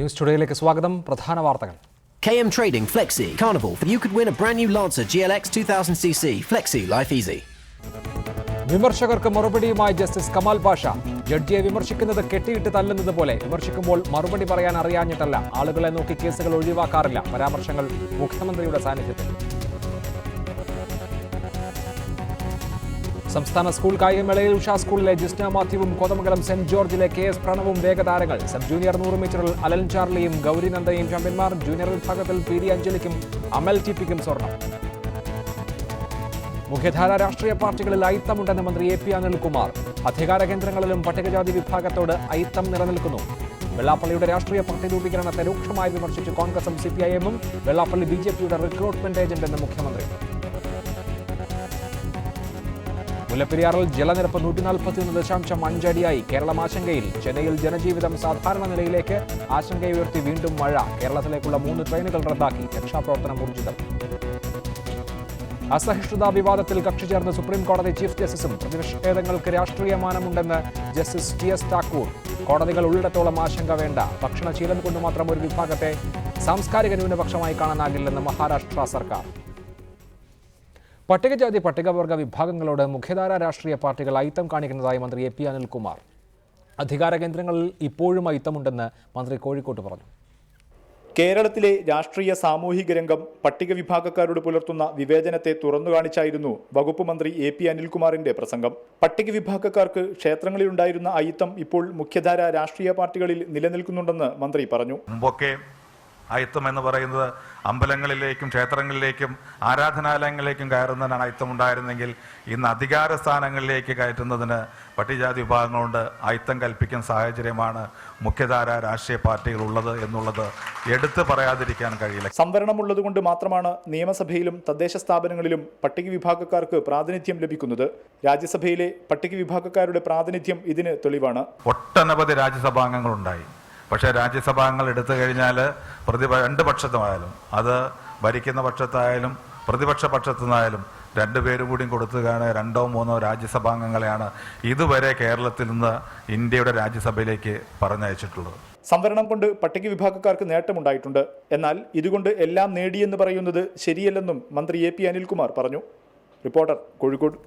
News ടുഡേയിലേക്ക് സ്വാഗതം. പ്രധാന വാർത്തകൾ. KM Trading Flexi Carnival. You could win a brand new Lancer GLX 2000cc. Flexi, life easy. വിമർശകർക്ക് മറുപടിയുമായി justice Kamal Pasha. ജഡ്ജിയെ വിമർശിക്കുന്നത് കെട്ടിയിട്ട് തല്ലുന്നത് പോലെ. വിമർശിക്കുമ്പോൾ മറുപടി പറയാൻ അറിയാഞ്ഞിട്ടല്ല, ആളുകളെ നോക്കി കേസുകൾ ഒഴിവാക്കാറില്ല. പരാമർശങ്ങൾ മുഖ്യമന്ത്രിയുടെ സാന്നിധ്യത്തിൽ. സംസ്ഥാന സ്കൂൾ കായികമേളയിൽ ഉഷ സ്കൂളിലെ ജിസ്ന മാത്യുവും കോതമംഗലം സെന്റ് ജോർജിലെ KS പ്രണവും വേഗതാരങ്ങൾ. സബ് ജൂനിയർ 100 മീറ്ററിൽ അലൻ ചാർലിയും ഗൗരി നന്ദയും ചാമ്പ്യന്മാർ. ജൂനിയർ വിഭാഗത്തിൽ PD അഞ്ജലിക്കും അമൽ TPക്കും സ്വർണം. മുഖ്യധാര രാഷ്ട്രീയ പാർട്ടികളിൽ അയിത്തമുണ്ടെന്ന് മന്ത്രി AP അനിൽകുമാർ. അധികാര കേന്ദ്രങ്ങളിലും പട്ടികജാതി വിഭാഗത്തോട് അയിത്തം നിലനിൽക്കുന്നു. വെള്ളാപ്പള്ളിയുടെ രാഷ്ട്രീയ പാർട്ടി രൂപീകരണത്തെ രൂക്ഷമായി വിമർശിച്ച് കോൺഗ്രസും CPIM-ഉം. വെള്ളാപ്പള്ളി BJPയുടെ റിക്രൂട്ട്മെന്റ് ഏജന്റ് എന്ന് മുഖ്യമന്ത്രി. മുല്ലപ്പെരിയാറിൽ ജലനിരപ്പ് 141.5 അടിയായി. കേരളം ആശങ്കയിൽ. ചെന്നൈയിൽ ജനജീവിതം സാധാരണ നിലയിലേക്ക്. ആശങ്കയുയർത്തി വീണ്ടും മഴ. കേരളത്തിലേക്കുള്ള 3 ട്രെയിനുകൾ റദ്ദാക്കി. രക്ഷാപ്രവർത്തനം ഊർജിതം. അസഹിഷ്ണുതാ വിവാദത്തിൽ കക്ഷി ചേർന്ന് സുപ്രീം കോടതി ചീഫ് ജസ്റ്റിസും. പ്രതിഷേധങ്ങൾക്ക് രാഷ്ട്രീയ മാനമുണ്ടെന്ന് ജസ്റ്റിസ് TS താക്കൂർ. കോടതികൾ ഉള്ളിടത്തോളം ആശങ്ക വേണ്ട. ഭക്ഷണശീലം കൊണ്ട് മാത്രം ഒരു വിഭാഗത്തെ സാംസ്കാരിക ന്യൂനപക്ഷമായി കാണാനാകില്ലെന്ന് മഹാരാഷ്ട്ര സർക്കാർ. പട്ടികജാതി പട്ടികവർഗ വിഭാഗങ്ങളോട് മുഖ്യധാര രാഷ്ട്രീയ പാർട്ടികൾ അയിത്തം കാണിക്കുന്നതായി മന്ത്രി AP അനിൽകുമാർ. അധികാര കേന്ദ്രങ്ങളിൽ ഇപ്പോഴും അയിത്തമുണ്ടെന്ന് മന്ത്രി കോഴിക്കോട്ട് പറഞ്ഞു. കേരളത്തിലെ രാഷ്ട്രീയ സാമൂഹിക രംഗം പട്ടിക വിഭാഗക്കാരോട് പുലർത്തുന്ന വിവേചനത്തെ തുറന്നു കാണിച്ചായിരുന്നു വകുപ്പ് മന്ത്രി AP അനിൽകുമാറിന്റെ പ്രസംഗം. പട്ടിക വിഭാഗക്കാർക്ക് ക്ഷേത്രങ്ങളിലുണ്ടായിരുന്ന അയിത്തം ഇപ്പോൾ മുഖ്യധാര രാഷ്ട്രീയ പാർട്ടികളിൽ നിലനിൽക്കുന്നുണ്ടെന്ന് മന്ത്രി പറഞ്ഞു. മുമ്പൊക്കെ അയിത്തം എന്ന് പറയുന്നത് അമ്പലങ്ങളിലേക്കും ക്ഷേത്രങ്ങളിലേക്കും ആരാധനാലയങ്ങളിലേക്കും കയറുന്നതിനാണ് അയിത്തം ഉണ്ടായിരുന്നെങ്കിൽ ഇന്ന് അധികാര സ്ഥാനങ്ങളിലേക്ക് കയറ്റുന്നതിന് പട്ടികജാതി വിഭാഗങ്ങളുണ്ട് അയിത്തം കൽപ്പിക്കുന്ന സാഹചര്യമാണ് മുഖ്യധാര രാഷ്ട്രീയ പാർട്ടികൾ ഉള്ളത് എന്നുള്ളത് എടുത്തു പറയാതിരിക്കാൻ കഴിയില്ല. സംവരണമുള്ളതുകൊണ്ട് മാത്രമാണ് നിയമസഭയിലും തദ്ദേശ സ്ഥാപനങ്ങളിലും പട്ടിക വിഭാഗക്കാർക്ക് പ്രാതിനിധ്യം ലഭിക്കുന്നത്. രാജ്യസഭയിലെ പട്ടിക വിഭാഗക്കാരുടെ പ്രാതിനിധ്യം ഇതിന് തെളിവാണ്. ഒട്ടനവധി രാജ്യസഭാംഗങ്ങളുണ്ടായി. പക്ഷേ രാജ്യസഭാംഗങ്ങൾ എടുത്തു കഴിഞ്ഞാൽ രണ്ട് പക്ഷത്തുമായാലും, അത് ഭരിക്കുന്ന പക്ഷത്തായാലും പ്രതിപക്ഷ പക്ഷത്തു നിന്നായാലും രണ്ടുപേരും കൂടി കൊടുത്തുകയാണ് 2 or 3 രാജ്യസഭാംഗങ്ങളെയാണ് ഇതുവരെ കേരളത്തിൽ നിന്ന് ഇന്ത്യയുടെ രാജ്യസഭയിലേക്ക് പറഞ്ഞയച്ചിട്ടുള്ളത്. സംവരണം കൊണ്ട് പട്ടിക വിഭാഗക്കാർക്ക് നേട്ടമുണ്ടായിട്ടുണ്ട്. എന്നാൽ ഇതുകൊണ്ട് എല്ലാം നേടിയെന്ന് പറയുന്നത് ശരിയല്ലെന്നും മന്ത്രി AP അനിൽകുമാർ പറഞ്ഞു. റിപ്പോർട്ടർ, കോഴിക്കോട്.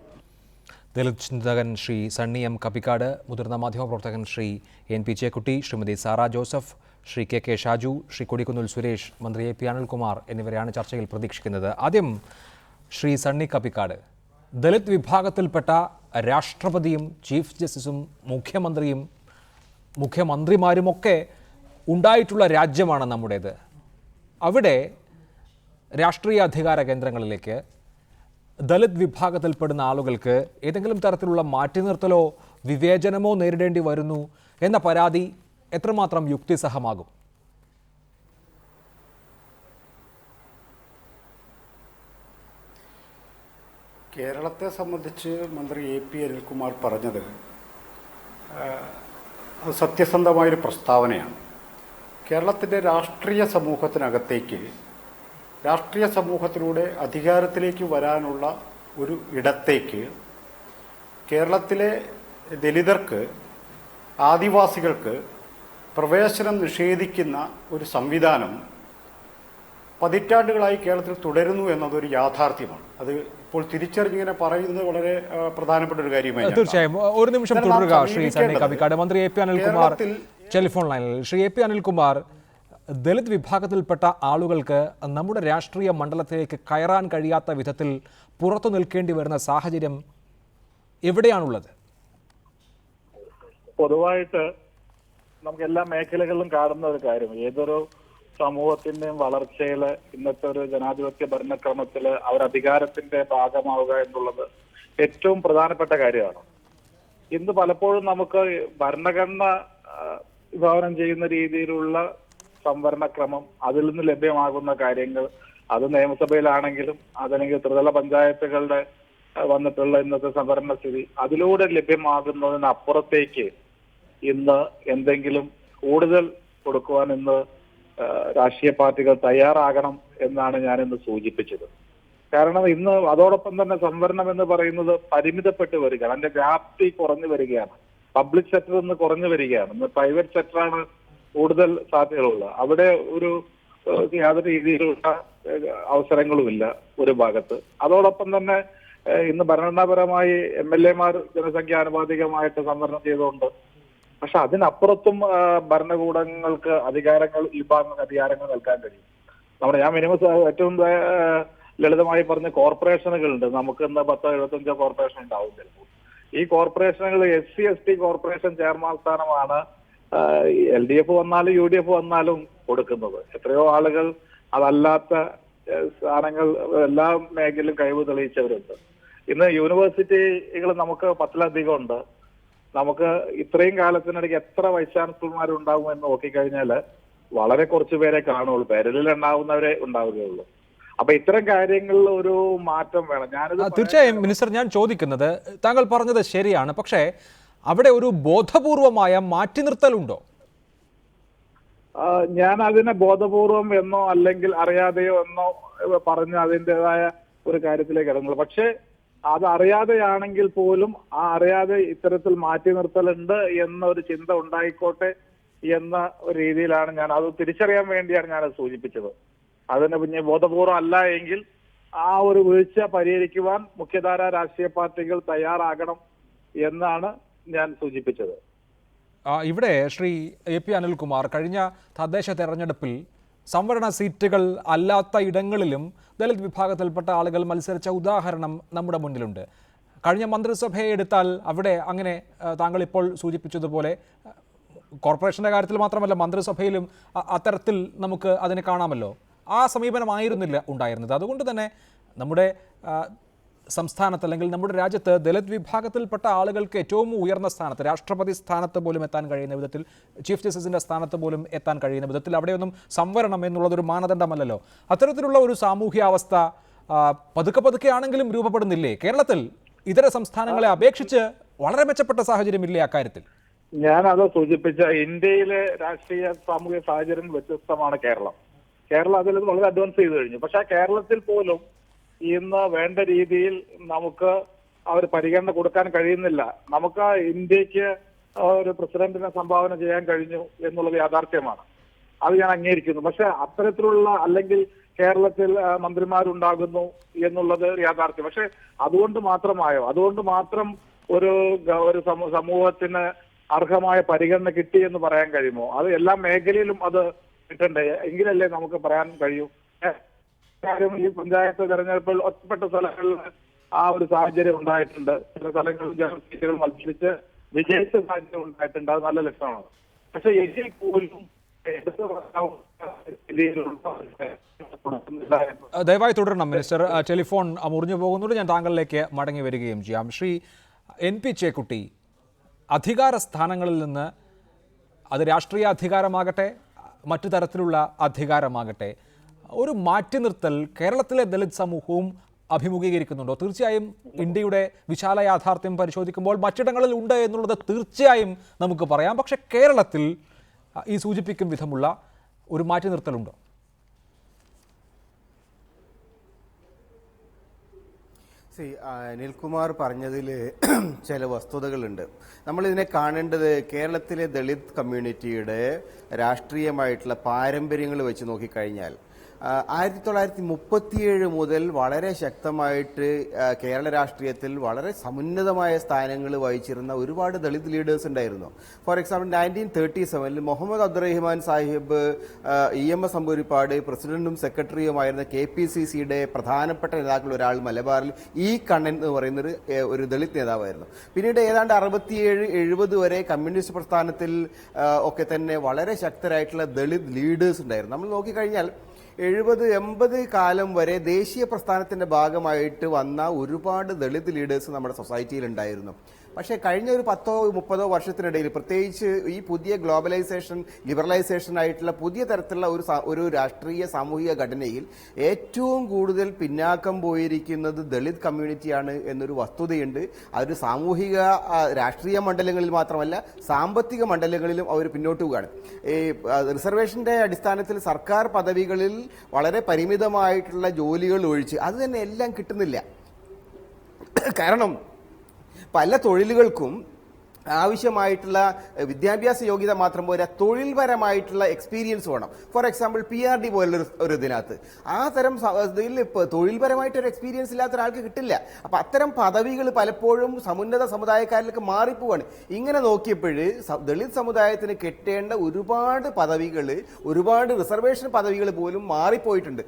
ദലിത് ചിന്തകൻ ശ്രീ സണ്ണി M കപ്പിക്കാട്, മുതിർന്ന മാധ്യമപ്രവർത്തകൻ ശ്രീ NP ചേക്കുട്ടി, ശ്രീമതി സാറ ജോസഫ്, ശ്രീ KK ഷാജു, ശ്രീ കൊടിക്കുന്നിൽ സുരേഷ്, മന്ത്രി AP അനിൽകുമാർ എന്നിവരെയാണ് ചർച്ചയിൽ പ്രതീക്ഷിക്കുന്നത്. ആദ്യം ശ്രീ സണ്ണി കപ്പിക്കാട്. ദലിത് വിഭാഗത്തിൽപ്പെട്ട രാഷ്ട്രപതിയും ചീഫ് ജസ്റ്റിസും മുഖ്യമന്ത്രിമാരുമൊക്കെ ഉണ്ടായിട്ടുള്ള രാജ്യമാണ് നമ്മുടേത്. അവിടെ രാഷ്ട്രീയ അധികാര കേന്ദ്രങ്ങളിലേക്ക് ദലിത് വിഭാഗത്തിൽപ്പെടുന്ന ആളുകൾക്ക് ഏതെങ്കിലും തരത്തിലുള്ള മാറ്റി നിർത്തലോ വിവേചനമോ നേരിടേണ്ടി വരുന്നു എന്ന പരാതി എത്രമാത്രം യുക്തിസഹമാകും? കേരളത്തെ സംബന്ധിച്ച് മന്ത്രി AP അനിൽകുമാർ പറഞ്ഞത് അത് സത്യസന്ധമായൊരു പ്രസ്താവനയാണ്. കേരളത്തിൻ്റെ രാഷ്ട്രീയ സമൂഹത്തിനകത്തേക്ക്, രാഷ്ട്രീയ സമൂഹത്തിലൂടെ അധികാരത്തിലേക്ക് വരാനുള്ള ഒരു ഇടത്തേക്ക് കേരളത്തിലെ ദലിതർക്ക്, ആദിവാസികൾക്ക് പ്രവേശനം നിഷേധിക്കുന്ന ഒരു സംവിധാനം പതിറ്റാണ്ടുകളായി കേരളത്തിൽ തുടരുന്നു എന്നതൊരു യാഥാർത്ഥ്യമാണ്. അത് ഇപ്പോൾ തിരിച്ചറിഞ്ഞിങ്ങനെ പറയുന്നത് വളരെ പ്രധാനപ്പെട്ട ഒരു കാര്യമായി. തീർച്ചയായും ഒരു നിമിഷം തുടരുക ശ്രീ സണ്ണി കപ്പിക്കാട്. മന്ത്രി AP അനിൽകുമാർ ടെലിഫോൺ ലൈനിൽ. ശ്രീ AP അനിൽകുമാർ, ദലിത് വിഭാഗത്തിൽപ്പെട്ട ആളുകൾക്ക് നമ്മുടെ രാഷ്ട്രീയ മണ്ഡലത്തിലേക്ക് കയറാൻ കഴിയാത്ത വിധത്തിൽ പുറത്തു നിൽക്കേണ്ടി വരുന്ന സാഹചര്യം എവിടെയാണുള്ളത്? പൊതുവായിട്ട് നമുക്ക് എല്ലാ മേഖലകളിലും കാണുന്ന ഒരു കാര്യം, ഏതൊരു സമൂഹത്തിന്റെയും വളർച്ചയില് ഇന്നത്തെ ഒരു ജനാധിപത്യ ഭരണക്രമത്തില് അവർ അധികാരത്തിന്റെ ഭാഗമാവുക എന്നുള്ളത് ഏറ്റവും പ്രധാനപ്പെട്ട കാര്യമാണ്. ഇന്ന് പലപ്പോഴും നമുക്ക് ഭരണഘടന വിഭാവനം ചെയ്യുന്ന രീതിയിലുള്ള സംവരണക്രമം, അതിൽ നിന്ന് ലഭ്യമാകുന്ന കാര്യങ്ങൾ, അത് നിയമസഭയിലാണെങ്കിലും അതല്ലെങ്കിൽ ത്രിതല പഞ്ചായത്തുകളുടെ വന്നിട്ടുള്ള ഇന്നത്തെ സംവരണ സ്ഥിതി, അതിലൂടെ ലഭ്യമാകുന്നതിനപ്പുറത്തേക്ക് ഇന്ന് എന്തെങ്കിലും കൂടുതൽ കൊടുക്കുവാൻ ഇന്ന് രാഷ്ട്രീയ പാർട്ടികൾ തയ്യാറാകണം എന്നാണ് ഞാനിന്ന് സൂചിപ്പിച്ചത്. കാരണം ഇന്ന് അതോടൊപ്പം തന്നെ സംവരണം എന്ന് പറയുന്നത് പരിമിതപ്പെട്ട് വരികയാണ്, അതിന്റെ വ്യാപ്തി കുറഞ്ഞു വരികയാണ്. പബ്ലിക് സെക്ടറിൽ നിന്ന് കുറഞ്ഞു വരികയാണ്. ഇന്ന് പ്രൈവറ്റ് സെക്ടറാണ് കൂടുതൽ സാധ്യതകളുള്ളത്. അവിടെ ഒരു യാതൊരു രീതിയിലുള്ള അവസരങ്ങളുമില്ല ഒരു ഭാഗത്ത്. അതോടൊപ്പം തന്നെ ഇന്ന് ഭരണഘടനാപരമായി MLA-മാർ ജനസംഖ്യ ആനുപാതികമായിട്ട് സംവരണം ചെയ്തുകൊണ്ട്, പക്ഷെ അതിനപ്പുറത്തും ഭരണകൂടങ്ങൾക്ക് ഈ ഭാഗങ്ങൾ അധികാരങ്ങൾ നൽകാൻ കഴിയും. ഞാൻ മിനിമം ഏറ്റവും ലളിതമായി പറഞ്ഞ കോർപ്പറേഷനുകളുണ്ട്. നമുക്ക് ഇന്ന് 10-75 കോർപ്പറേഷൻ ഉണ്ടാവും ചിലപ്പോൾ. ഈ കോർപ്പറേഷനുകൾ SC/ST കോർപ്പറേഷൻ ചെയർമാൻ സ്ഥാനമാണ് LDF വന്നാലും UDF വന്നാലും കൊടുക്കുന്നത്. എത്രയോ ആളുകൾ അതല്ലാത്ത സ്ഥാനങ്ങൾ എല്ലാ മേഖലയിലും കഴിവ് തെളിയിച്ചവരുണ്ട്. ഇന്ന് യൂണിവേഴ്സിറ്റികൾ നമുക്ക് 10-ലധികം ഉണ്ട്. നമുക്ക് ഇത്രയും കാലത്തിനിടയ്ക്ക് എത്ര വൈസ് ചാൻസലർമാരുണ്ടാവും എന്ന് നോക്കിക്കഴിഞ്ഞാൽ വളരെ കുറച്ചു പേരെ കാണുള്ളൂ, പേരിൽ ഉണ്ടാവുന്നവരെ ഉണ്ടാവുകയുള്ളൂ. അപ്പൊ ഇത്തരം കാര്യങ്ങളിൽ ഒരു മാറ്റം വേണം. തീർച്ചയായും മിനിസ്റ്റർ, ഞാൻ ചോദിക്കുന്നത്, താങ്കൾ പറഞ്ഞത് ശരിയാണ്, പക്ഷേ അവിടെ ഒരു ബോധപൂർവമായ മാറ്റി നിർത്തലുണ്ടോ? ഞാൻ അതിനെ ബോധപൂർവം എന്നോ അല്ലെങ്കിൽ അറിയാതെയോ എന്നോ പറഞ്ഞ് അതിൻ്റെതായ ഒരു കാര്യത്തിലേക്ക് ഇറങ്ങുള്ളൂ. പക്ഷെ അത് അറിയാതെയാണെങ്കിൽ പോലും ആ അറിയാതെ ഇത്തരത്തിൽ മാറ്റി നിർത്തലുണ്ട് എന്ന ഒരു ചിന്ത ഉണ്ടായിക്കോട്ടെ എന്ന ഒരു രീതിയിലാണ് ഞാൻ അത് തിരിച്ചറിയാൻ വേണ്ടിയാണ് ഞാനത് സൂചിപ്പിച്ചത്. അതിന് പിന്നെ ബോധപൂർവം അല്ല എങ്കിൽ ആ ഒരു വീഴ്ച പരിഹരിക്കുവാൻ മുഖ്യധാരാ രാഷ്ട്രീയ പാർട്ടികൾ തയ്യാറാകണം എന്നാണ് ഞാൻ സൂചിപ്പിച്ചത്. ഇവിടെ ശ്രീ AP അനിൽകുമാർ കഴിഞ്ഞ തദ്ദേശ തെരഞ്ഞെടുപ്പിൽ സംവരണ സീറ്റുകൾ അല്ലാത്ത ഇടങ്ങളിലും ദളിത് വിഭാഗത്തിൽപ്പെട്ട ആളുകൾ മത്സരിച്ച ഉദാഹരണം നമ്മുടെ മുന്നിലുണ്ട്. കഴിഞ്ഞ മന്ത്രിസഭയെ എടുത്താൽ അവിടെ അങ്ങനെ താങ്കൾ ഇപ്പോൾ സൂചിപ്പിച്ചതുപോലെ കോർപ്പറേഷൻ്റെ കാര്യത്തിൽ മാത്രമല്ല മന്ത്രിസഭയിലും അത്തരത്തിൽ നമുക്ക് അതിനെ കാണാമല്ലോ. ആ സമീപനമായിരുന്നില്ല ഉണ്ടായിരുന്നത്. അതുകൊണ്ട് തന്നെ നമ്മുടെ സംസ്ഥാനത്ത് അല്ലെങ്കിൽ നമ്മുടെ രാജ്യത്ത് ദളിത് വിഭാഗത്തിൽപ്പെട്ട ആളുകൾക്ക് ഏറ്റവും ഉയർന്ന സ്ഥാനത്ത്, രാഷ്ട്രപതി സ്ഥാനത്ത് പോലും എത്താൻ കഴിയുന്ന വിധത്തിൽ, ചീഫ് ജസ്റ്റിസിൻ്റെ സ്ഥാനത്ത് പോലും എത്താൻ കഴിയുന്ന വിധത്തിൽ അവിടെയൊന്നും സംവരണം എന്നുള്ളതൊരു മാനദണ്ഡമല്ലല്ലോ. അത്തരത്തിലുള്ള ഒരു സാമൂഹ്യാവസ്ഥ പതുക്കെ ആണെങ്കിലും രൂപപ്പെടുന്നില്ലേ? കേരളത്തിൽ ഇതര സംസ്ഥാനങ്ങളെ അപേക്ഷിച്ച് വളരെ മെച്ചപ്പെട്ട സാഹചര്യമില്ലേ അക്കാര്യത്തിൽ? ഞാൻ അത് സൂചിപ്പിച്ച ഇന്ത്യയിലെ രാഷ്ട്രീയ സാമൂഹിക സാഹചര്യം വ്യത്യസ്തമാണ്. കേരളം അതിൽ വളരെ അഡ്വാൻസ് ചെയ്തു കഴിഞ്ഞു. പക്ഷെ കേരളത്തിൽ പോലും ഇന്ന് വേണ്ട രീതിയിൽ നമുക്ക് അവർ പരിഗണന കൊടുക്കാൻ കഴിയുന്നില്ല. നമുക്ക് ഇന്ത്യക്ക് ഒരു പ്രസിഡന്റിനെ സംഭാവന ചെയ്യാൻ കഴിഞ്ഞു എന്നുള്ളത് യാഥാർത്ഥ്യമാണ്. അത് ഞാൻ അംഗീകരിക്കുന്നു. പക്ഷെ അത്തരത്തിലുള്ള അല്ലെങ്കിൽ കേരളത്തിൽ മന്ത്രിമാരുണ്ടാകുന്നു എന്നുള്ളത് യാഥാർത്ഥ്യം. പക്ഷെ അതുകൊണ്ട് മാത്രമായോ? അതുകൊണ്ട് മാത്രം ഒരു സമൂഹത്തിന് അർഹമായ പരിഗണന കിട്ടി എന്ന് പറയാൻ കഴിയുമോ? അത് എല്ലാ മേഖലയിലും അത് കിട്ടണ്ടേ, എങ്കിലല്ലേ നമുക്ക് പറയാൻ കഴിയൂ. കാര്യം ഈ പഞ്ചായത്ത് തെരഞ്ഞെടുപ്പിൽ ഒറ്റപ്പെട്ട സ്ഥലങ്ങളിൽ ആ ഒരു സാഹചര്യം ഉണ്ടായിട്ടുണ്ട്. ചില സ്ഥലങ്ങളിൽ ജനറൽ സീറ്റുകൾ മത്സരിച്ച് വിജയിച്ച സാഹചര്യം ഉണ്ടായിട്ടുണ്ട്. അത് നല്ല ലക്ഷണമാണ്. പക്ഷെ എങ്കിൽ പോലും ദയവായി തുടരണം മിനിസ്റ്റർ. ടെലിഫോൺ മുറിഞ്ഞു പോകുന്നുണ്ട്. ഞാൻ താങ്കളിലേക്ക് മടങ്ങി വരികയും ചെയ്യാം. ശ്രീ NP ചേക്കുട്ടി, അധികാര സ്ഥാനങ്ങളിൽ നിന്ന്, അത് രാഷ്ട്രീയ അധികാരമാകട്ടെ മറ്റു തരത്തിലുള്ള അധികാരമാകട്ടെ, ഒരു മാറ്റി നിർത്തൽ കേരളത്തിലെ ദളിത് സമൂഹവും അഭിമുഖീകരിക്കുന്നുണ്ടോ? തീർച്ചയായും ഇന്ത്യയുടെ വിശാല യാഥാർത്ഥ്യം പരിശോധിക്കുമ്പോൾ മറ്റിടങ്ങളിൽ ഉണ്ട് എന്നുള്ളത് തീർച്ചയായും നമുക്ക് പറയാം. പക്ഷെ കേരളത്തിൽ ഈ സൂചിപ്പിക്കും വിധമുള്ള ഒരു മാറ്റി നിർത്തലുണ്ടോ? അനിൽകുമാർ പറഞ്ഞതിൽ ചില വസ്തുതകളുണ്ട്. നമ്മളിതിനെ കാണേണ്ടത് കേരളത്തിലെ ദളിത് കമ്മ്യൂണിറ്റിയുടെ രാഷ്ട്രീയമായിട്ടുള്ള പാരമ്പര്യങ്ങൾ വെച്ച് നോക്കിക്കഴിഞ്ഞാൽ 1937 മുതൽ വളരെ ശക്തമായിട്ട് കേരള രാഷ്ട്രീയത്തിൽ വളരെ സമുന്നതമായ സ്ഥാനങ്ങൾ വഹിച്ചിരുന്ന ഒരുപാട് ദളിത് ലീഡേഴ്സ് ഉണ്ടായിരുന്നു. For example 1937 Muhammad Abdurahiman Sahib, EMS Namboodiripad പ്രസിഡന്റും സെക്രട്ടറിയുമായിരുന്ന KPCCയുടെ പ്രധാനപ്പെട്ട നേതാക്കൾ ഒരാൾ മലബാറിൽ കണ്ണൻ എന്ന് പറയുന്ന ഒരു ദളിത് നേതാവായിരുന്നു. പിന്നീട് ഏതാണ്ട് 67-70 വരെ കമ്മ്യൂണിസ്റ്റ് പ്രസ്ഥാനത്തിൽ ഒക്കെ തന്നെ വളരെ ശക്തരായിട്ടുള്ള ദളിത് ലീഡേഴ്സ് ഉണ്ടായിരുന്നു. നമ്മൾ നോക്കിക്കഴിഞ്ഞാൽ 70-80 കാലം വരെ ദേശീയ പ്രസ്ഥാനത്തിന്റെ ഭാഗമായിട്ട് വന്ന ഒരുപാട് ദളിത് ലീഡേഴ്സ് നമ്മുടെ സൊസൈറ്റിയിൽ ഉണ്ടായിരുന്നു. പക്ഷേ കഴിഞ്ഞ ഒരു 10-30 വർഷത്തിനിടയിൽ, പ്രത്യേകിച്ച് ഈ പുതിയ ഗ്ലോബലൈസേഷൻ, ലിബറലൈസേഷൻ ആയിട്ടുള്ള പുതിയ തരത്തിലുള്ള ഒരു രാഷ്ട്രീയ സാമൂഹിക ഘടനയിൽ ഏറ്റവും കൂടുതൽ പിന്നാക്കം പോയിരിക്കുന്നത് ദളിത് കമ്മ്യൂണിറ്റിയാണ് എന്നൊരു വസ്തുതയുണ്ട്. അതൊരു സാമൂഹിക രാഷ്ട്രീയ മണ്ഡലങ്ങളിൽ മാത്രമല്ല സാമ്പത്തിക മണ്ഡലങ്ങളിലും അവർ പിന്നോട്ട് പോവുകയാണ്. ഈ റിസർവേഷന്റെ അടിസ്ഥാനത്തിൽ സർക്കാർ പദവികളിൽ വളരെ പരിമിതമായിട്ടുള്ള ജോലികൾ ഒഴിച്ച് അത് തന്നെ എല്ലാം കിട്ടുന്നില്ല. കാരണം പല തൊഴിലുകൾക്കും ആവശ്യമായിട്ടുള്ള വിദ്യാഭ്യാസ യോഗ്യത മാത്രം പോരാ, തൊഴിൽപരമായിട്ടുള്ള എക്സ്പീരിയൻസ് വേണം. ഫോർ എക്സാമ്പിൾ PRD പോലുള്ള ഒരു ഇതിനകത്ത് ആ തരം ഇതിൽ തൊഴിൽപരമായിട്ടൊരു എക്സ്പീരിയൻസ് ഇല്ലാത്ത ഒരാൾക്ക് കിട്ടില്ല. അപ്പം അത്തരം പദവികൾ പലപ്പോഴും സമുന്നത സമുദായക്കാരിലേക്ക് മാറിപ്പോവാണ്. ഇങ്ങനെ നോക്കിയപ്പോൾ ദളിത് സമുദായത്തിന് കിട്ടേണ്ട ഒരുപാട് പദവികൾ, ഒരുപാട് റിസർവേഷൻ പദവികൾ പോലും മാറിപ്പോയിട്ടുണ്ട്.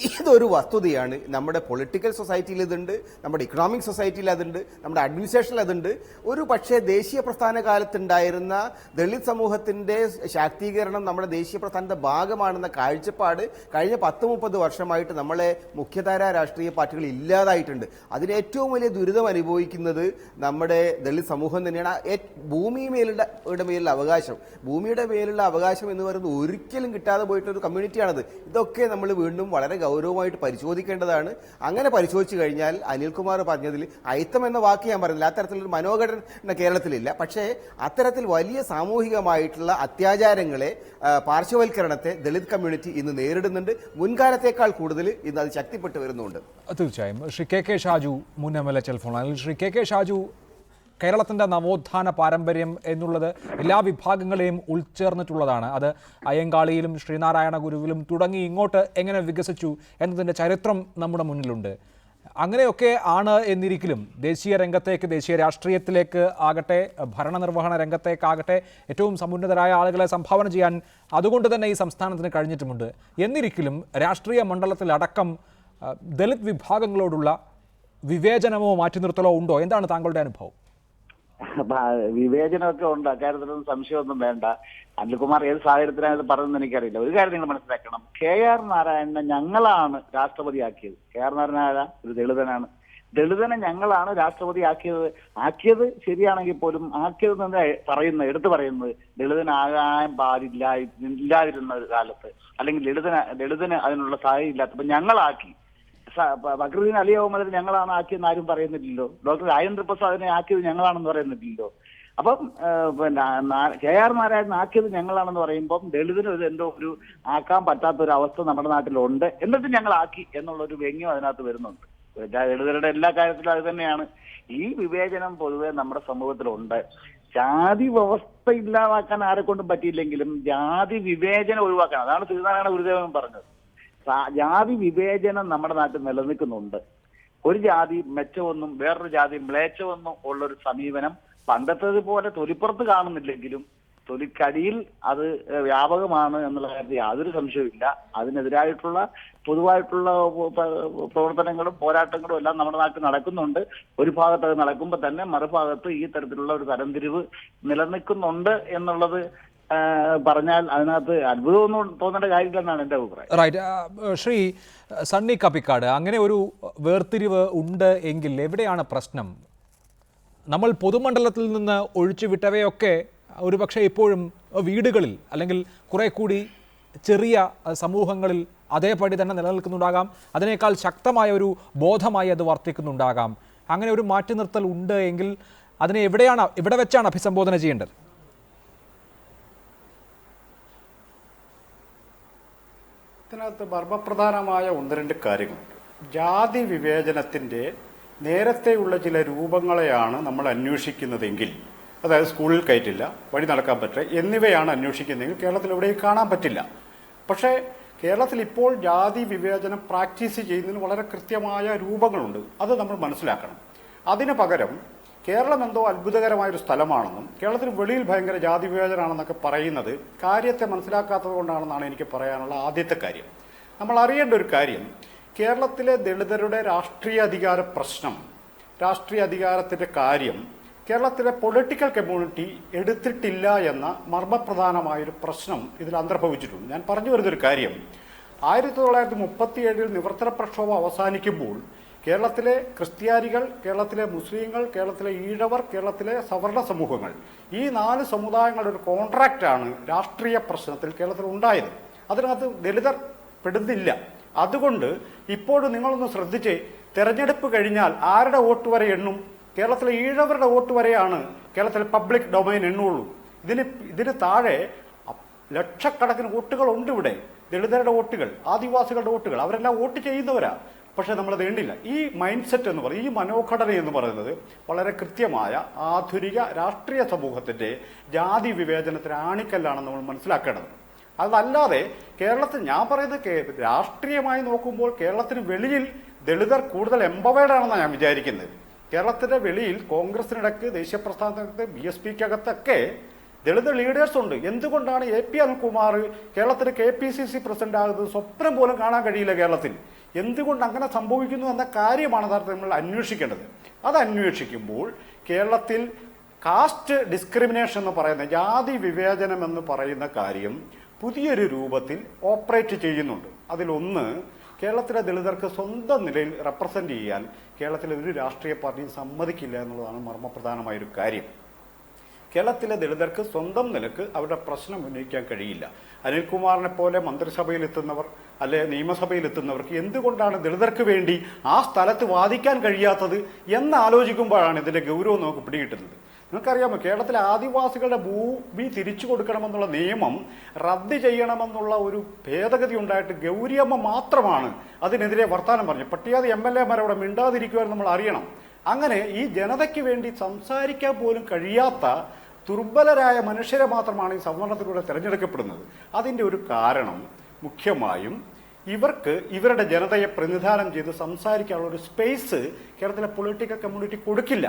ഇതൊരു വസ്തുതയാണ്. നമ്മുടെ പൊളിറ്റിക്കൽ സൊസൈറ്റിയിൽ ഇതുണ്ട്, നമ്മുടെ ഇക്കണോമിക് സൊസൈറ്റിയിൽ അതുണ്ട്, നമ്മുടെ അഡ്മിനിസ്ട്രേഷനിൽ അതുണ്ട്. ഒരു പക്ഷേ ദേശീയ പ്രസ്ഥാന കാലത്തുണ്ടായിരുന്ന ദളിത് സമൂഹത്തിന്റെ ശാക്തീകരണം നമ്മുടെ ദേശീയ പ്രസ്ഥാനത്തിന്റെ ഭാഗമാണെന്ന കാഴ്ചപ്പാട് കഴിഞ്ഞ 10-30 വർഷമായിട്ട് നമ്മളെ മുഖ്യധാരാ രാഷ്ട്രീയ പാർട്ടികൾ ഇല്ലാതായിട്ടുണ്ട്. അതിന് ഏറ്റവും വലിയ ദുരിതം അനുഭവിക്കുന്നത് നമ്മുടെ ദളിത് സമൂഹം തന്നെയാണ്. ഭൂമിയുടെ മേലുള്ള അവകാശം, ഭൂമിയുടെ മേലുള്ള അവകാശം എന്ന് പറയുന്നത് ഒരിക്കലും കിട്ടാതെ പോയിട്ടൊരു കമ്മ്യൂണിറ്റിയാണത്. ഇതൊക്കെ നമ്മൾ വീണ്ടും വളരെ ഗൗരവമായിട്ട് പരിശോധിക്കേണ്ടതാണ്. അങ്ങനെ പരിശോധിച്ചു കഴിഞ്ഞാൽ അനിൽകുമാർ പറഞ്ഞതിൽ അയിത്തം എന്ന വാക്ക് ഞാൻ പറയുന്നില്ല, അത്തരത്തിലൊരു മനോഘടന കേരളത്തിലില്ല. പക്ഷേ അത്തരത്തിൽ വലിയ സാമൂഹികമായിട്ടുള്ള അത്യാചാരങ്ങളെ, പാർശ്വവൽക്കരണത്തെ ദളിത് കമ്മ്യൂണിറ്റി ഇന്ന് നേരിടുന്നുണ്ട്. മുൻകാലത്തേക്കാൾ കൂടുതൽ ഇന്ന് അത് ശക്തിപ്പെട്ടു വരുന്നുണ്ട്. തീർച്ചയായും. ശ്രീ കെ ഷാജു, മുൻ MLA ടെലിഫോണിൽ. ശ്രീ കെ ഷാജു, കേരളത്തിൻ്റെ നവോത്ഥാന പാരമ്പര്യം എന്നുള്ളത് എല്ലാ വിഭാഗങ്ങളെയും ഉൾച്ചേർന്നിട്ടുള്ളതാണ്. അത് അയ്യങ്കാളിയിലും ശ്രീനാരായണ ഗുരുവിലും തുടങ്ങി ഇങ്ങോട്ട് എങ്ങനെ വികസിച്ചു എന്നതിൻ്റെ ചരിത്രം നമ്മുടെ മുന്നിലുണ്ട്. അങ്ങനെയൊക്കെ ആണ് എന്നിരിക്കലും ദേശീയ രംഗത്തേക്ക്, ദേശീയ രാഷ്ട്രീയത്തിലേക്ക് ആകട്ടെ, ഭരണനിർവഹണ രംഗത്തേക്കാകട്ടെ ഏറ്റവും സമുന്നതരായ ആളുകളെ സംഭാവന ചെയ്യാൻ അതുകൊണ്ട് തന്നെ ഈ സംസ്ഥാനത്തിന് കഴിഞ്ഞിട്ടുമുണ്ട്. എന്നിരിക്കലും രാഷ്ട്രീയ മണ്ഡലത്തിലടക്കം ദളിത് വിഭാഗങ്ങളോടുള്ള വിവേചനമോ മാറ്റി നിർത്തലോ ഉണ്ടോ? എന്താണ് താങ്കളുടെ അനുഭവം? വിവേചനമൊക്കെ ഉണ്ട്, അക്കാര്യത്തിലൊന്നും സംശയമൊന്നും വേണ്ട. അനിൽകുമാർ ഏത് സാഹചര്യത്തിലാണ് പറഞ്ഞതെന്ന് എനിക്കറിയില്ല. ഒരു കാര്യം നിങ്ങൾ മനസ്സിലാക്കണം, KR നാരായണനെ ഞങ്ങളാണ് രാഷ്ട്രപതിയാക്കിയത്. KR നാരായണ ഒരു ദളിതനാണ്. ദളിതനെ ഞങ്ങളാണ് രാഷ്ട്രപതി ആക്കിയത് ശരിയാണെങ്കിൽ പോലും ആക്കിയത് എടുത്തു പറയുന്നത് ദളിതനാകാൻ ഇല്ലാതിരുന്ന ഒരു കാലത്ത്, അല്ലെങ്കിൽ ദളിതന് അതിനുള്ള സാഹചര്യം ഇല്ലാത്തപ്പോൾ ഞങ്ങളാക്കി. ഫക്രുദ്ദീൻ അലി അഹമ്മദിനെ ഞങ്ങളാണ് ആക്കിയെന്ന് ആരും പറയുന്നില്ലല്ലോ. ഡോക്ടർ രാജേന്ദ്ര പ്രസാദിനെ ആക്കിയത് ഞങ്ങളാണെന്ന് പറയുന്നില്ലല്ലോ. അപ്പം പിന്നെ KR നാരായണൻ ആക്കിയത് ഞങ്ങളാണെന്ന് പറയുമ്പം ദളിതിന് എന്തോ ഒരു ആക്കാൻ പറ്റാത്ത ഒരു അവസ്ഥ നമ്മുടെ നാട്ടിലുണ്ട്. എന്നിട്ട് ഞങ്ങൾ ആക്കി എന്നുള്ളൊരു വ്യംഗ്യം അതിനകത്ത് വരുന്നുണ്ട്. ദളിതരുടെ എല്ലാ കാര്യത്തിലും അത് തന്നെയാണ്. ഈ വിവേചനം പൊതുവെ നമ്മുടെ സമൂഹത്തിലുണ്ട്. ജാതി വ്യവസ്ഥ ഇല്ലാതാക്കാൻ ആരെക്കൊണ്ടും പറ്റിയില്ലെങ്കിലും ജാതി വിവേചനം ഒഴിവാക്കണം. അതാണ് ശ്രീനാരായണ ഗുരുദേവൻ പറഞ്ഞത്. ജാതി വിവേചനം നമ്മുടെ നാട്ടിൽ നിലനിൽക്കുന്നുണ്ട്. ഒരു ജാതി മെച്ചമെന്നും വേറൊരു ജാതി മ്ലേച്ഛമെന്നും ഉള്ളൊരു സമീപനം പണ്ടത്തേതുപോലെ തൊലിപ്പുറത്ത് കാണുന്നില്ലെങ്കിലും തൊലിക്കടിയിൽ അത് വ്യാപകമാണ് എന്നുള്ള കാര്യത്തിൽ യാതൊരു സംശയവുമില്ല. അതിനെതിരായിട്ടുള്ള പൊതുവായിട്ടുള്ള പ്രവർത്തനങ്ങളും പോരാട്ടങ്ങളും എല്ലാം നമ്മുടെ നാട്ടിൽ നടക്കുന്നുണ്ട്. ഒരു ഭാഗത്ത് അത് നടക്കുമ്പോൾ തന്നെ മറുഭാഗത്ത് ഈ തരത്തിലുള്ള ഒരു തരംതിരിവ് നിലനിൽക്കുന്നുണ്ട് എന്നുള്ളത് പറഞ്ഞാൽ അതിനകത്ത് അത്ഭുതമൊന്നും തോന്നേണ്ട കാര്യമില്ലെന്നാണ് എൻ്റെ അഭിപ്രായം. റൈറ്റ്. ശ്രീ സണ്ണി കപ്പിക്കാട്, അങ്ങനെ ഒരു വേർതിരിവ് ഉണ്ട് എങ്കിൽ എവിടെയാണ് പ്രശ്നം? നമ്മൾ പൊതുമണ്ഡലത്തിൽ നിന്ന് ഒഴിച്ചുവിട്ടവയൊക്കെ ഒരുപക്ഷെ ഇപ്പോഴും വീടുകളിൽ അല്ലെങ്കിൽ കുറെ കൂടി ചെറിയ സമൂഹങ്ങളിൽ അതേപടി തന്നെ നിലനിൽക്കുന്നുണ്ടാകാം. അതിനേക്കാൾ ശക്തമായ ഒരു ബോധമായി അത് വർത്തിക്കുന്നുണ്ടാകാം. അങ്ങനെ ഒരു മാറ്റി നിർത്തൽ ഉണ്ട് എങ്കിൽ അതിനെ എവിടെ വെച്ചാണ് അഭിസംബോധന ചെയ്യേണ്ടത്? ഇതിനകത്ത് മർമ്മപ്രധാനമായ 1-2 കാര്യങ്ങളുണ്ട്. ജാതി വിവേചനത്തിൻ്റെ നേരത്തെയുള്ള ചില രൂപങ്ങളെയാണ് നമ്മൾ അന്വേഷിക്കുന്നതെങ്കിൽ, അതായത് സ്കൂളിൽ കയറ്റില്ല, വഴി നടക്കാൻ പറ്റില്ല എന്നിവയാണ് അന്വേഷിക്കുന്നതെങ്കിൽ കേരളത്തിൽ എവിടെയും കാണാൻ പറ്റില്ല. പക്ഷേ കേരളത്തിൽ ഇപ്പോൾ ജാതി വിവേചനം പ്രാക്ടീസ് ചെയ്യുന്നതിന് വളരെ കൃത്യമായ രൂപങ്ങളുണ്ട്. അത് നമ്മൾ മനസ്സിലാക്കണം. അതിന് പകരം കേരളം എന്തോ അത്ഭുതകരമായൊരു സ്ഥലമാണെന്നും കേരളത്തിന് വെളിയിൽ ഭയങ്കര ജാതി വിവേചനമാണെന്നൊക്കെ പറയുന്നത് കാര്യത്തെ മനസ്സിലാക്കാത്തത് കൊണ്ടാണെന്നാണ് എനിക്ക് പറയാനുള്ള ആദ്യത്തെ കാര്യം. നമ്മൾ അറിയേണ്ട ഒരു കാര്യം, കേരളത്തിലെ ദളിതരുടെ രാഷ്ട്രീയ അധികാര പ്രശ്നം, രാഷ്ട്രീയ അധികാരത്തിൻ്റെ കാര്യം കേരളത്തിലെ പൊളിറ്റിക്കൽ കമ്മ്യൂണിറ്റി എടുത്തിട്ടില്ല എന്ന മർമ്മപ്രധാനമായൊരു പ്രശ്നം ഇതിൽ അന്തർഭവിച്ചിട്ടുണ്ട്. ഞാൻ പറഞ്ഞു വരുന്നൊരു കാര്യം, 1937 നിവർത്തന പ്രക്ഷോഭം അവസാനിക്കുമ്പോൾ കേരളത്തിലെ ക്രിസ്ത്യാനികൾ, കേരളത്തിലെ മുസ്ലിങ്ങൾ, കേരളത്തിലെ ഈഴവർ, കേരളത്തിലെ സവർണ സമൂഹങ്ങൾ, ഈ 4 സമുദായങ്ങളുടെ ഒരു കോൺട്രാക്റ്റാണ് രാഷ്ട്രീയ പ്രശ്നത്തിൽ കേരളത്തിൽ ഉണ്ടായത്. അതിനകത്ത് ദളിതർ പെടുന്നില്ല. അതുകൊണ്ട് ഇപ്പോഴും നിങ്ങളൊന്ന് ശ്രദ്ധിച്ച്, തെരഞ്ഞെടുപ്പ് കഴിഞ്ഞാൽ ആരുടെ വോട്ട് വരെ എണ്ണും? കേരളത്തിലെ ഈഴവരുടെ വോട്ട് വരെയാണ് കേരളത്തിലെ പബ്ലിക് ഡൊമൈൻ എണ്ണുള്ളൂ. ഇതിന് താഴെ ലക്ഷക്കണക്കിന് വോട്ടുകൾ ഉണ്ട് ഇവിടെ. ദളിതരുടെ വോട്ടുകൾ, ആദിവാസികളുടെ വോട്ടുകൾ, അവരെല്ലാം വോട്ട് ചെയ്യുന്നവരാ. പക്ഷേ നമ്മളത് വേണ്ടില്ല. ഈ മൈൻഡ് സെറ്റ് എന്ന് പറയുന്നത്, ഈ മനോഘടന എന്ന് പറയുന്നത് വളരെ കൃത്യമായ ആധുനിക രാഷ്ട്രീയ സമൂഹത്തിൻ്റെ ജാതി വിവേചനത്തിന് ആണിക്കല്ലാണെന്ന് നമ്മൾ മനസ്സിലാക്കേണ്ടത്. അതല്ലാതെ കേരളത്തിൽ ഞാൻ പറയുന്നത് രാഷ്ട്രീയമായി നോക്കുമ്പോൾ കേരളത്തിന് വെളിയിൽ ദളിതർ കൂടുതൽ എംപവേർഡ് ആണെന്നാണ് ഞാൻ വിചാരിക്കുന്നത്. കേരളത്തിൻ്റെ വെളിയിൽ കോൺഗ്രസിനിടയ്ക്ക്, ദേശീയ പ്രസ്ഥാനത്തിനകത്ത്, BSPക്കകത്തൊക്കെ ദളിത് ലീഡേഴ്സ് ഉണ്ട്. എന്തുകൊണ്ടാണ് AP അനിൽകുമാർ കേരളത്തിന് KPCC പ്രസിഡന്റ് ആകുന്നത് സ്വപ്നം പോലും കാണാൻ കഴിയില്ല കേരളത്തിൽ? എന്തുകൊണ്ട് അങ്ങനെ സംഭവിക്കുന്നു എന്ന കാര്യമാണ് യഥാർത്ഥത്തിൽ നമ്മൾ അന്വേഷിക്കേണ്ടത്. അത് അന്വേഷിക്കുമ്പോൾ കേരളത്തിൽ കാസ്റ്റ് ഡിസ്ക്രിമിനേഷൻ എന്ന് പറയുന്ന, ജാതി വിവേചനം എന്ന് പറയുന്ന കാര്യം പുതിയൊരു രൂപത്തിൽ ഓപ്പറേറ്റ് ചെയ്യുന്നുണ്ട്. അതിലൊന്ന്, കേരളത്തിലെ ദളിതർക്ക് സ്വന്തം നിലയിൽ റെപ്രസെന്റ് ചെയ്യാൻ കേരളത്തിലെ ഒരു രാഷ്ട്രീയ പാർട്ടിയും സമ്മതിക്കില്ല എന്നുള്ളതാണ് മർമ്മപ്രധാനമായൊരു കാര്യം. കേരളത്തിലെ ദളിതർക്ക് സ്വന്തം നിലക്ക് അവരുടെ പ്രശ്നം ഉന്നയിക്കാൻ കഴിയില്ല. അനിൽകുമാറിനെ പോലെ മന്ത്രിസഭയിലെത്തുന്നവർ അല്ലെ നിയമസഭയിലെത്തുന്നവർക്ക് എന്തുകൊണ്ടാണ് ദളിതർക്ക് വേണ്ടി ആ സ്ഥലത്ത് വാദിക്കാൻ കഴിയാത്തത് എന്ന് ആലോചിക്കുമ്പോഴാണ് ഇതിന്റെ ഗൗരവം നമുക്ക് പിടികിട്ടുന്നത്. നിങ്ങൾക്കറിയാമോ, കേരളത്തിലെ ആദിവാസികളുടെ ഭൂമി തിരിച്ചു കൊടുക്കണമെന്നുള്ള നിയമം റദ്ദ് ചെയ്യണമെന്നുള്ള ഒരു ഭേദഗതി ഉണ്ടായിട്ട് ഗൗരിയമ്മ മാത്രമാണ് അതിനെതിരെ വർത്തമാനം പറഞ്ഞു. പട്ടികജാതി MLA അവിടെ മിണ്ടാതിരിക്കുവാൻ നമ്മൾ അറിയണം. അങ്ങനെ ഈ ജനതയ്ക്ക് വേണ്ടി സംസാരിക്കാൻ പോലും കഴിയാത്ത ദുർബലരായ മനുഷ്യരെ മാത്രമാണ് ഈ സംവരണത്തിലൂടെ തിരഞ്ഞെടുക്കപ്പെടുന്നത്. അതിൻ്റെ ഒരു കാരണം മുഖ്യമായും ഇവർക്ക് ഇവരുടെ ജനതയെ പ്രതിനിധാനം ചെയ്ത് സംസാരിക്കാനുള്ള ഒരു സ്പേസ് കേരളത്തിലെ പൊളിറ്റിക്കൽ കമ്മ്യൂണിറ്റി കൊടുക്കില്ല.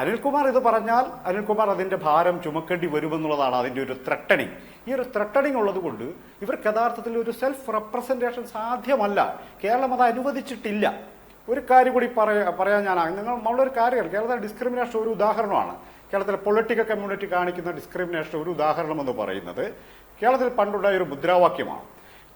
അനിൽകുമാർ ഇത് പറഞ്ഞാൽ അനിൽകുമാർ അതിൻ്റെ ഭാരം ചുമക്കേണ്ടി വരുമെന്നുള്ളതാണ് അതിൻ്റെ ഒരു ത്രട്ടണിങ്. ഈ ഒരു ത്രട്ടണിങ് ഉള്ളത് കൊണ്ട് ഇവർക്ക് യഥാർത്ഥത്തിൽ ഒരു സെൽഫ് റെപ്രസെൻറ്റേഷൻ സാധ്യമല്ല. കേരളം അത് അനുവദിച്ചിട്ടില്ല. ഒരു കാര്യം കൂടി പറയാൻ നമ്മളൊരു കാര്യമാണ്, കേരളത്തിലെ ഡിസ്ക്രിമിനേഷൻ ഒരു ഉദാഹരണമാണ്. കേരളത്തിലെ പൊളിറ്റിക്കൽ കമ്മ്യൂണിറ്റി കാണിക്കുന്ന ഡിസ്ക്രിമിനേഷൻ ഒരു ഉദാഹരണം എന്ന് പറയുന്നത് കേരളത്തിൽ പണ്ടുണ്ടായ ഒരു മുദ്രാവാക്യമാണ്,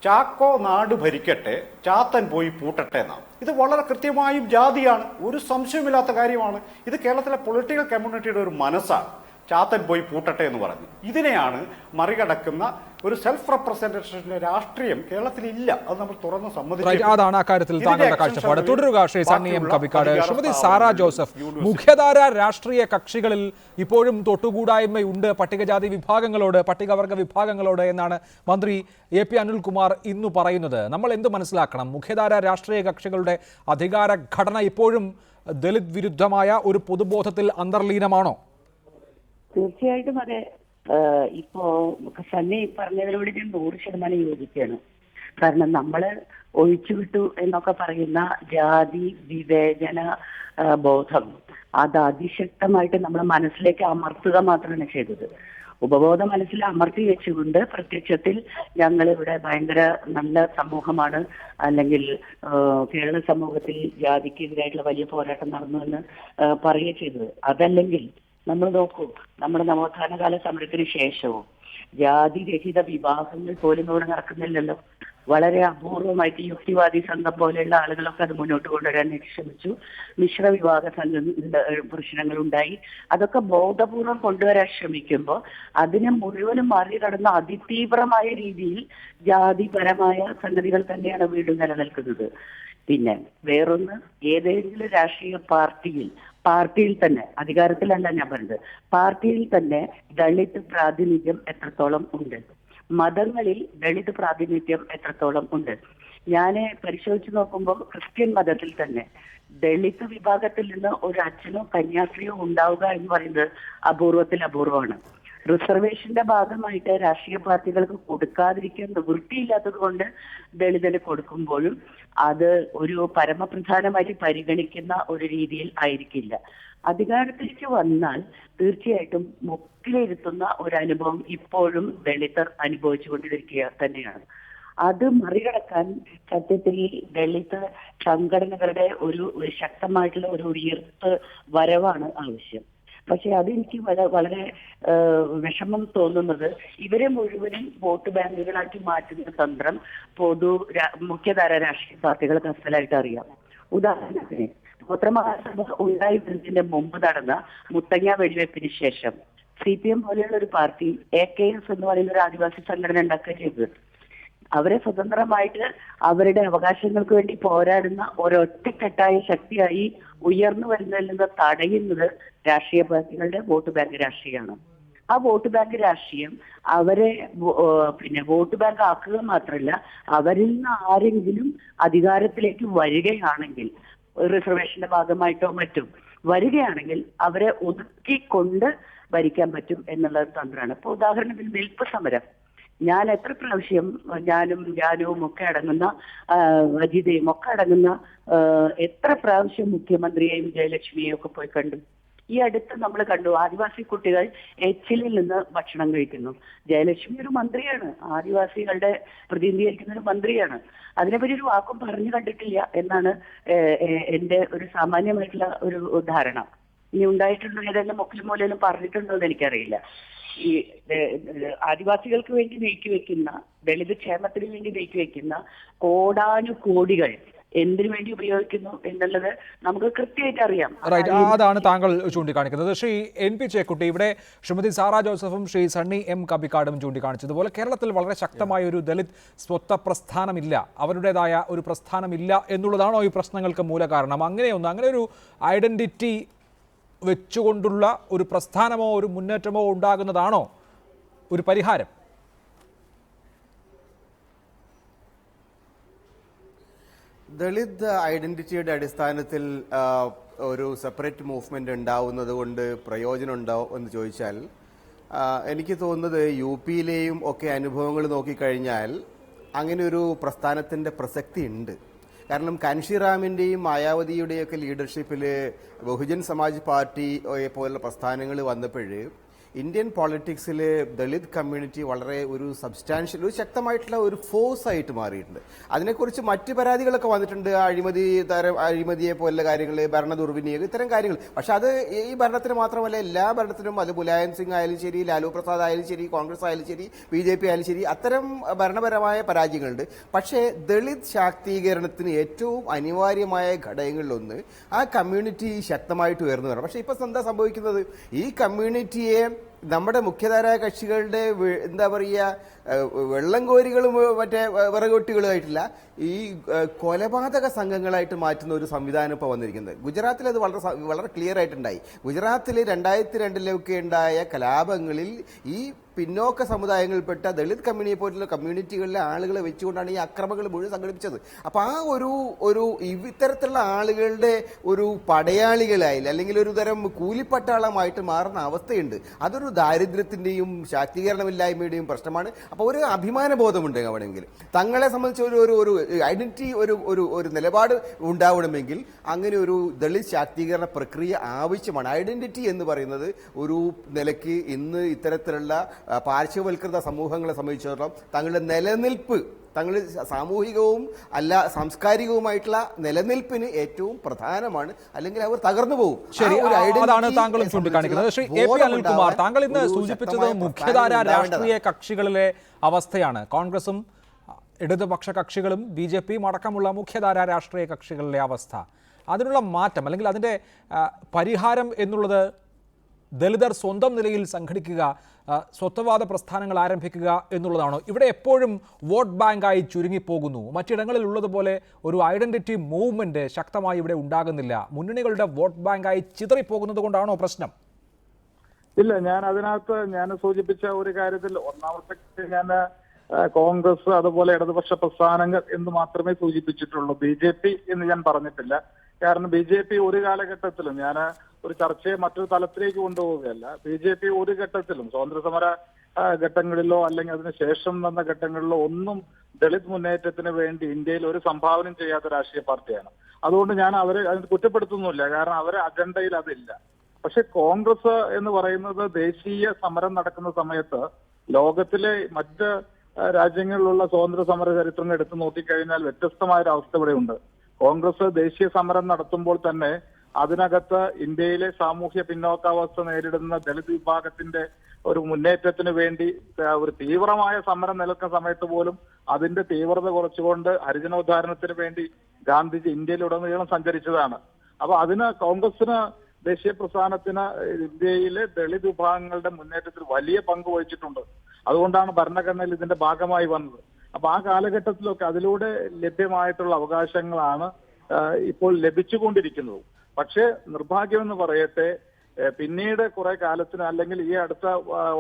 ചാക്കോ നാട് ഭരിക്കട്ടെ, ചാത്തൻ പോയി പൂട്ടട്ടെ എന്നാണ്. ഇത് വളരെ കൃത്യമായും ജാതിയാണ്, ഒരു സംശയമില്ലാത്ത കാര്യമാണ്. ഇത് കേരളത്തിലെ പൊളിറ്റിക്കൽ കമ്മ്യൂണിറ്റിയുടെ ഒരു മനസ്സാണ്, ചാത്തൻ പോയി പൂട്ടട്ടെ എന്ന് പറഞ്ഞു. ഇതിനെയാണ് മറികടക്കുന്ന ഒരു സെൽഫ് റെപ്രസെന്റേഷന്റെ രാഷ്ട്രീയം കേരളത്തിൽ ഇല്ല. അത് നമ്മൾ തുറന്ന് സമ്മതിച്ചു. അതാണ് അക്കാര്യത്തിൽ താങ്കളുടെ കാഴ്ചപ്പാട്. തുടരുക ശ്രീ സണ്ണി എം കബിക്കാട്. ശ്രീമതി സാറാ ജോസഫ്, മുഖ്യധാര രാഷ്ട്രീയ കക്ഷികളിൽ ഇപ്പോഴും തൊട്ടുകൂടായ്മയുണ്ട് പട്ടികജാതി വിഭാഗങ്ങളോട്, പട്ടികവർഗ വിഭാഗങ്ങളോട് എന്നാണ് മന്ത്രി AP അനിൽകുമാർ ഇന്ന് പറയുന്നത്. നമ്മൾ എന്ത് മനസ്സിലാക്കണം? മുഖ്യധാര രാഷ്ട്രീയ കക്ഷികളുടെ അധികാര ഘടന ഇപ്പോഴും ദളിത് വിരുദ്ധമായ ഒരു പൊതുബോധത്തിൽ അന്തർലീനമാണോ? തീർച്ചയായിട്ടും അതെ. ഇപ്പോ സണ്ണി പറഞ്ഞതിനോട് ഞാൻ 100% യോജിക്കുകയാണ്. കാരണം നമ്മള് ഒഴിച്ചുവിട്ടു എന്നൊക്കെ പറയുന്ന ജാതി വിവേചന ബോധം അത് അതിശക്തമായിട്ട് നമ്മുടെ മനസ്സിലേക്ക് അമർത്തുക മാത്രമാണ് ചെയ്തത്. ഉപബോധ മനസ്സിൽ അമർത്തി വെച്ചുകൊണ്ട് പ്രത്യക്ഷത്തിൽ ഞങ്ങൾ ഇവിടെ ഭയങ്കര നല്ല സമൂഹമാണ്, അല്ലെങ്കിൽ കേരള സമൂഹത്തിൽ ജാതിക്കെതിരായിട്ടുള്ള വലിയ പോരാട്ടം നടന്നു എന്ന് പറയുക ചെയ്തത്. അതല്ലെങ്കിൽ നമ്മൾ നോക്കൂ, നമ്മുടെ നവോത്ഥാനകാല സമരത്തിന് ശേഷവും ജാതിരഹിത വിവാഹങ്ങൾ പോലും ഇവിടെ നടക്കുന്നില്ലല്ലോ. വളരെ അപൂർവമായിട്ട് യുക്തിവാദി സംഘം പോലെയുള്ള ആളുകളൊക്കെ അത് മുന്നോട്ട് കൊണ്ടുവരാൻ ശ്രമിച്ചു. മിശ്ര വിവാഹ പ്രശ്നങ്ങൾ ഉണ്ടായി. അതൊക്കെ ബോധപൂർവം കൊണ്ടുവരാൻ ശ്രമിക്കുമ്പോൾ അതിനെ മുഴുവനും മറികടന്ന അതിതീവ്രമായ രീതിയിൽ ജാതിപരമായ സംഗതികൾ തന്നെയാണ് വീണ്ടും നിലനിൽക്കുന്നത്. പിന്നെ വേറൊന്ന്, ഏതെങ്കിലും രാഷ്ട്രീയ പാർട്ടിയിൽ തന്നെ, അധികാരത്തിലല്ല ഞാൻ പറഞ്ഞത്, പാർട്ടിയിൽ തന്നെ ദളിത് പ്രാതിനിധ്യം എത്രത്തോളം ഉണ്ട്, മതങ്ങളിൽ ദളിത് പ്രാതിനിധ്യം എത്രത്തോളം ഉണ്ട്. ഞാൻ പരിശോധിച്ച് നോക്കുമ്പോൾ ക്രിസ്ത്യൻ മതത്തിൽ തന്നെ ദളിത് വിഭാഗത്തിൽ നിന്ന് ഒരു അച്ഛനോ കന്യാസ്ത്രീയോ ഉണ്ടാവുക എന്ന് പറയുന്നത് അപൂർവമാണ്. റിസർവേഷന്റെ ഭാഗമായിട്ട് രാഷ്ട്രീയ പാർട്ടികൾക്ക് കൊടുക്കാതിരിക്കാൻ നിവൃത്തിയില്ലാത്തത് കൊണ്ട് ദളിതന് കൊടുക്കുമ്പോഴും അത് ഒരു പരമപ്രധാനമായിട്ട് പരിഗണിക്കുന്ന ഒരു രീതിയിൽ ആയിരിക്കില്ല. അധികാരത്തിലേക്ക് വന്നാൽ തീർച്ചയായിട്ടും മുക്കിലിരുത്തുന്ന ഒരു അനുഭവം ഇപ്പോഴും ദളിതർ അനുഭവിച്ചുകൊണ്ടിരിക്കുക തന്നെയാണ്. അത് മറികടക്കാൻ സത്യത്തിൽ ദളിത് സംഘടനകളുടെ ഒരു ശക്തമായിട്ടുള്ള ഒരു ഉയർത്ത് വരവാണ് ആവശ്യം. പക്ഷെ അതെനിക്ക് വളരെ വിഷമം തോന്നുന്നത്, ഇവരെ മുഴുവനും വോട്ട് ബാങ്കുകളാക്കി മാറ്റുന്ന തന്ത്രം മുഖ്യധാര രാഷ്ട്രീയ പാർട്ടികൾക്ക് അസലായിട്ട് അറിയാം. ഉദാഹരണത്തിന് ഗോത്രമഹാസഭ ഉണ്ടായി വരുന്നതിന് മുമ്പ് നടന്ന മുത്തങ്ങ വെടിവെപ്പിന് ശേഷം CPM പോലെയുള്ള ഒരു പാർട്ടി AKS എന്ന് പറയുന്ന ഒരു ആദിവാസി സംഘടന ഉണ്ടാക്കുക ചെയ്തത്. അവരെ സ്വതന്ത്രമായിട്ട് അവരുടെ അവകാശങ്ങൾക്ക് വേണ്ടി പോരാടുന്ന ഒരൊറ്റക്കെട്ടായ ശക്തിയായി ഉയർന്നു വരുന്നതിൽ നിന്ന് തടയുന്നത് രാഷ്ട്രീയ പാർട്ടികളുടെ വോട്ട് ബാങ്ക് രാഷ്ട്രീയമാണ്. ആ വോട്ട് ബാങ്ക് രാഷ്ട്രീയം അവരെ പിന്നെ വോട്ട് ബാങ്ക് ആക്കുക മാത്രമല്ല, അവരിൽ നിന്ന് ആരെങ്കിലും അധികാരത്തിലേക്ക് വരികയാണെങ്കിൽ, റിസർവേഷന്റെ ഭാഗമായിട്ടോ മറ്റും വരികയാണെങ്കിൽ അവരെ ഒതുക്കിക്കൊണ്ട് ഭരിക്കാൻ പറ്റും എന്നുള്ള തന്ത്രമാണ്. ഇപ്പൊ ഉദാഹരണത്തിന് നെൽപ്പ് സമരം, ഞാൻ എത്ര പ്രാവശ്യം ഞാനും ഒക്കെ അടങ്ങുന്ന അജിതയും ഒക്കെ അടങ്ങുന്ന എത്ര പ്രാവശ്യം മുഖ്യമന്ത്രിയെയും ജയലക്ഷ്മിയെയും ഒക്കെ പോയി കണ്ടു. ഈ അടുത്ത് നമ്മൾ കണ്ടു, ആദിവാസി കുട്ടികൾ എച്ചിലിൽ നിന്ന് ഭക്ഷണം കഴിക്കുന്നു. ജയലക്ഷ്മി ഒരു മന്ത്രിയാണ്, ആദിവാസികളുടെ പ്രതിനിധീകരിക്കുന്ന ഒരു മന്ത്രിയാണ്. അതിനെപ്പറ്റി ഒരു വാക്കും പറഞ്ഞു കണ്ടിട്ടില്ല എന്നാണ് എന്റെ ഒരു സാമാന്യമായിട്ടുള്ള ഒരു ധാരണ. ഇനി ഉണ്ടായിട്ടുണ്ടോ, ഏതെങ്കിലും മുക്കിലും മൂലയിലും പറഞ്ഞിട്ടുണ്ടോ എന്ന് എനിക്കറിയില്ല. ഈ ആദിവാസികൾക്ക് വേണ്ടി നീക്കിവെക്കുന്ന, ദളിത് ക്ഷേമത്തിന് വേണ്ടി നീക്കിവെക്കുന്ന കോടാനുകോടികൾ എന്തിനു വേണ്ടി ഉപയോഗിക്കുന്നു എന്നുള്ളത് നമുക്ക് കൃത്യമായിട്ട് അറിയാം. അതാണ് താങ്കൾ ചൂണ്ടിക്കാണിക്കുന്നത്. ശ്രീ NP ചേക്കുട്ടി, ഇവിടെ ശ്രീമതി സാറാ ജോസഫും ശ്രീ സണ്ണി M കബിക്കാടും ചൂണ്ടിക്കാണിച്ചതുപോലെ കേരളത്തിൽ വളരെ ശക്തമായ ഒരു ദളിത് സ്വത്വ പ്രസ്ഥാനമില്ല, അവരുടേതായ ഒരു പ്രസ്ഥാനമില്ല എന്നുള്ളതാണോ ഈ പ്രശ്നങ്ങൾക്ക് മൂല കാരണം? അങ്ങനെ ഒരു ഐഡന്റിറ്റി വെച്ചുകൊണ്ടുള്ള ഒരു പ്രസ്ഥാനമോ ഒരു മുന്നേറ്റമോ ഉണ്ടാകുന്നതാണോ ഒരു പരിഹാരം? ദളിത് ഐഡന്റിറ്റിയുടെ അടിസ്ഥാനത്തിൽ ഒരു സെപ്പറേറ്റ് മൂവ്മെന്റ് ഉണ്ടാവുന്നത് കൊണ്ട് പ്രയോജനം ഉണ്ടാവും എന്ന് ചോദിച്ചാൽ, എനിക്ക് തോന്നുന്നത് UP-യിലെയും ഒക്കെ അനുഭവങ്ങൾ നോക്കിക്കഴിഞ്ഞാൽ അങ്ങനെ ഒരു പ്രസ്ഥാനത്തിന്റെ പ്രസക്തി ഉണ്ട്. കാരണം കാൻഷിറാമിന്റെയും മായാവതിയുടെയൊക്കെ ലീഡർഷിപ്പിൽ ബഹുജൻ സമാജ് പാർട്ടി പോലുള്ള പ്രസ്ഥാനങ്ങൾ വന്നപ്പോൾ ഇന്ത്യൻ പോളിറ്റിക്സിൽ ദളിത് കമ്മ്യൂണിറ്റി വളരെ ഒരു സബ്സ്റ്റാൻഷ്യൽ, ഒരു ശക്തമായിട്ടുള്ള ഒരു ഫോഴ്സ് ആയിട്ട് മാറിയിട്ടുണ്ട്. അതിനെക്കുറിച്ച് മറ്റ് പരാതികളൊക്കെ വന്നിട്ടുണ്ട്, അഴിമതിയെ പോലുള്ള കാര്യങ്ങൾ, ഭരണ ദുർവിനിയോഗം, ഇത്തരം കാര്യങ്ങൾ. പക്ഷെ അത് ഈ ഭരണത്തിന് മാത്രമല്ല, എല്ലാ ഭരണത്തിനും, അത് മുലായം സിംഗ് ആയാലും ശരി, ലാലു പ്രസാദ് ആയാലും ശരി, കോൺഗ്രസ് ആയാലും ശരി, BJP ആയാലും ശരി, അത്തരം ഭരണപരമായ പരാജയങ്ങളുണ്ട്. പക്ഷേ ദളിത് ശാക്തീകരണത്തിന് ഏറ്റവും അനിവാര്യമായ ഘടകങ്ങളിലൊന്ന് ആ കമ്മ്യൂണിറ്റി ശക്തമായിട്ട് ഉയർന്നു വരണം. പക്ഷെ ഇപ്പൊ എന്താ സംഭവിക്കുന്നത്, ഈ കമ്മ്യൂണിറ്റിയെ നമ്മുടെ മുഖ്യധാരാ കക്ഷികളുടെ എന്താ പറയുക, വെള്ളം കോരികളും മറ്റേ വിറകൊട്ടികളുമായിട്ടില്ല, ഈ കൊലപാതക സംഘങ്ങളായിട്ട് മാറ്റുന്ന ഒരു സംവിധാനം ഇപ്പോൾ വന്നിരിക്കുന്നത്. ഗുജറാത്തിൽ അത് വളരെ ക്ലിയർ ആയിട്ടുണ്ടായി. ഗുജറാത്തിൽ 2002 ഉണ്ടായ കലാപങ്ങളിൽ ഈ പിന്നോക്ക സമുദായങ്ങളിൽപ്പെട്ട ദളിത് കമ്മ്യൂണിറ്റിയെ പോലുള്ള കമ്മ്യൂണിറ്റികളിലെ ആളുകളെ വെച്ചുകൊണ്ടാണ് ഈ അക്രമങ്ങൾ മുഴുവൻ സംഘടിപ്പിച്ചത്. അപ്പോൾ ആ ഒരു ഇത്തരത്തിലുള്ള ആളുകളുടെ ഒരു പടയാളികളായി, അല്ലെങ്കിൽ ഒരു തരം കൂലിപ്പട്ടാളമായിട്ട് മാറുന്ന അവസ്ഥയുണ്ട്. അതൊരു ദാരിദ്ര്യത്തിന്റെയും ശാക്തീകരണമില്ലായ്മയുടെയും പ്രശ്നമാണ്. അപ്പോൾ ഒരു അഭിമാനബോധമുണ്ട് അവിടെയെങ്കിൽ, തങ്ങളെ സംബന്ധിച്ച് ഒരു ഐഡന്റിറ്റി, ഒരു നിലപാട് ഉണ്ടാവണമെങ്കിൽ അങ്ങനെ ഒരു ദളിത് ശാക്തീകരണ പ്രക്രിയ ആവശ്യമാണ്. ഐഡന്റിറ്റി എന്ന് പറയുന്നത് ഒരു നിലയ്ക്ക് ഇന്ന് ഇത്തരത്തിലുള്ള പാർശ്വവൽകൃത സമൂഹങ്ങളെ സംബന്ധിച്ചിടത്തോളം തങ്ങളുടെ നിലനിൽപ്പ്, തങ്ങൾ സാമൂഹികവും അല്ല സാംസ്കാരികവുമായിട്ടുള്ള നിലനിൽപ്പിന് ഏറ്റവും പ്രധാനമാണ്, അല്ലെങ്കിൽ അവർ തകർന്നു പോകും. അതാണ് താങ്കളും ചൂണ്ടിക്കാണിക്കുന്നത്. ശ്രീ AP അനിൽകുമാർ, താങ്കൾ ഇന്ന് സൂചിപ്പിച്ചത് മുഖ്യധാര രാഷ്ട്രീയ കക്ഷികളിലെ അവസ്ഥയാണ്. കോൺഗ്രസും ഇടതുപക്ഷ കക്ഷികളും BJPയും അടക്കമുള്ള മുഖ്യധാര രാഷ്ട്രീയ കക്ഷികളിലെ അവസ്ഥ, അതിനുള്ള മാറ്റം അല്ലെങ്കിൽ അതിൻ്റെ പരിഹാരം എന്നുള്ളത് ദളിതർ സ്വന്തം നിലയിൽ സംഘടിക്കുക, സ്വത്വവാദ പ്രസ്ഥാനങ്ങൾ ആരംഭിക്കുക എന്നുള്ളതാണോ? ഇവിടെ എപ്പോഴും വോട്ട് ബാങ്കായി ചുരുങ്ങിപ്പോകുന്നു. മറ്റിടങ്ങളിൽ ഉള്ളതുപോലെ ഒരു ഐഡന്റിറ്റി മൂവ്മെന്റ് ശക്തമായി ഇവിടെ ഉണ്ടാകുന്നില്ല. മുന്നണികളുടെ വോട്ട് ബാങ്കായി ചിതറിപ്പോകുന്നത് കൊണ്ടാണോ പ്രശ്നം? ഇല്ല, ഞാൻ സൂചിപ്പിച്ച ഒരു കാര്യത്തിൽ ഒന്നാമത്തെ ഞാൻ കോൺഗ്രസ് അതുപോലെ ഇടതുപക്ഷ പ്രസ്ഥാനങ്ങൾ എന്ന് മാത്രമേ സൂചിപ്പിച്ചിട്ടുള്ളൂ. BJP എന്ന് ഞാൻ പറഞ്ഞിട്ടില്ല. കാരണം BJP ഒരു കാലഘട്ടത്തിലും, ഞാൻ ഒരു ചർച്ചയെ മറ്റൊരു തലത്തിലേക്ക് കൊണ്ടുപോവുകയല്ല, BJP ഒരു ഘട്ടത്തിലും സ്വാതന്ത്ര്യ സമര ഘട്ടങ്ങളിലോ അല്ലെങ്കിൽ അതിനുശേഷം വന്ന ഘട്ടങ്ങളിലോ ഒന്നും ദളിത് മുന്നേറ്റത്തിന് വേണ്ടി ഇന്ത്യയിൽ ഒരു സംഭാവനയും ചെയ്യാത്ത രാഷ്ട്രീയ പാർട്ടിയാണ്. അതുകൊണ്ട് ഞാൻ അവരെ അതിന് കുറ്റപ്പെടുത്തുന്നില്ല, കാരണം അവരെ അജണ്ടയിൽ അതില്ല. പക്ഷെ കോൺഗ്രസ് എന്ന് പറയുന്നത് ദേശീയ സമരം നടക്കുന്ന സമയത്ത് ലോകത്തിലെ മറ്റ് രാജ്യങ്ങളിലുള്ള സ്വാതന്ത്ര്യ സമര ചരിത്രങ്ങൾ എടുത്തു നോക്കിക്കഴിഞ്ഞാൽ വ്യത്യസ്തമായ ഒരു അവസ്ഥ ഇവിടെയുണ്ട്. കോൺഗ്രസ് ദേശീയ സമരം നടത്തുമ്പോൾ തന്നെ അതിനകത്ത് ഇന്ത്യയിലെ സാമൂഹ്യ പിന്നോക്കാവസ്ഥ നേരിടുന്ന ദളിത് വിഭാഗത്തിന്റെ ഒരു മുന്നേറ്റത്തിന് വേണ്ടി ഒരു തീവ്രമായ സമരം നിലനിൽക്കുന്ന സമയത്ത് പോലും അതിന്റെ തീവ്രത കുറച്ചുകൊണ്ട് ഹരിജനോദ്ധാരണത്തിന് വേണ്ടി ഗാന്ധിജി ഇന്ത്യയിലുടനീളം സഞ്ചരിച്ചതാണ്. അപ്പൊ അതിന് കോൺഗ്രസിന്, ദേശീയ പ്രസ്ഥാനത്തിന് ഇന്ത്യയിലെ ദളിത് വിഭാഗങ്ങളുടെ മുന്നേറ്റത്തിൽ വലിയ പങ്ക് വഹിച്ചിട്ടുണ്ട്. അതുകൊണ്ടാണ് ഭരണഘടനയിൽ ഇതിന്റെ ഭാഗമായി വന്നത്. അപ്പൊ ആ കാലഘട്ടത്തിലൊക്കെ അതിലൂടെ ലഭ്യമായിട്ടുള്ള അവകാശങ്ങളാണ് ഇപ്പോൾ ലഭിച്ചുകൊണ്ടിരിക്കുന്നത്. പക്ഷേ നിർഭാഗ്യമെന്ന് പറയട്ടെ, പിന്നീട് കുറെ കാലത്തിന് അല്ലെങ്കിൽ ഈ അടുത്ത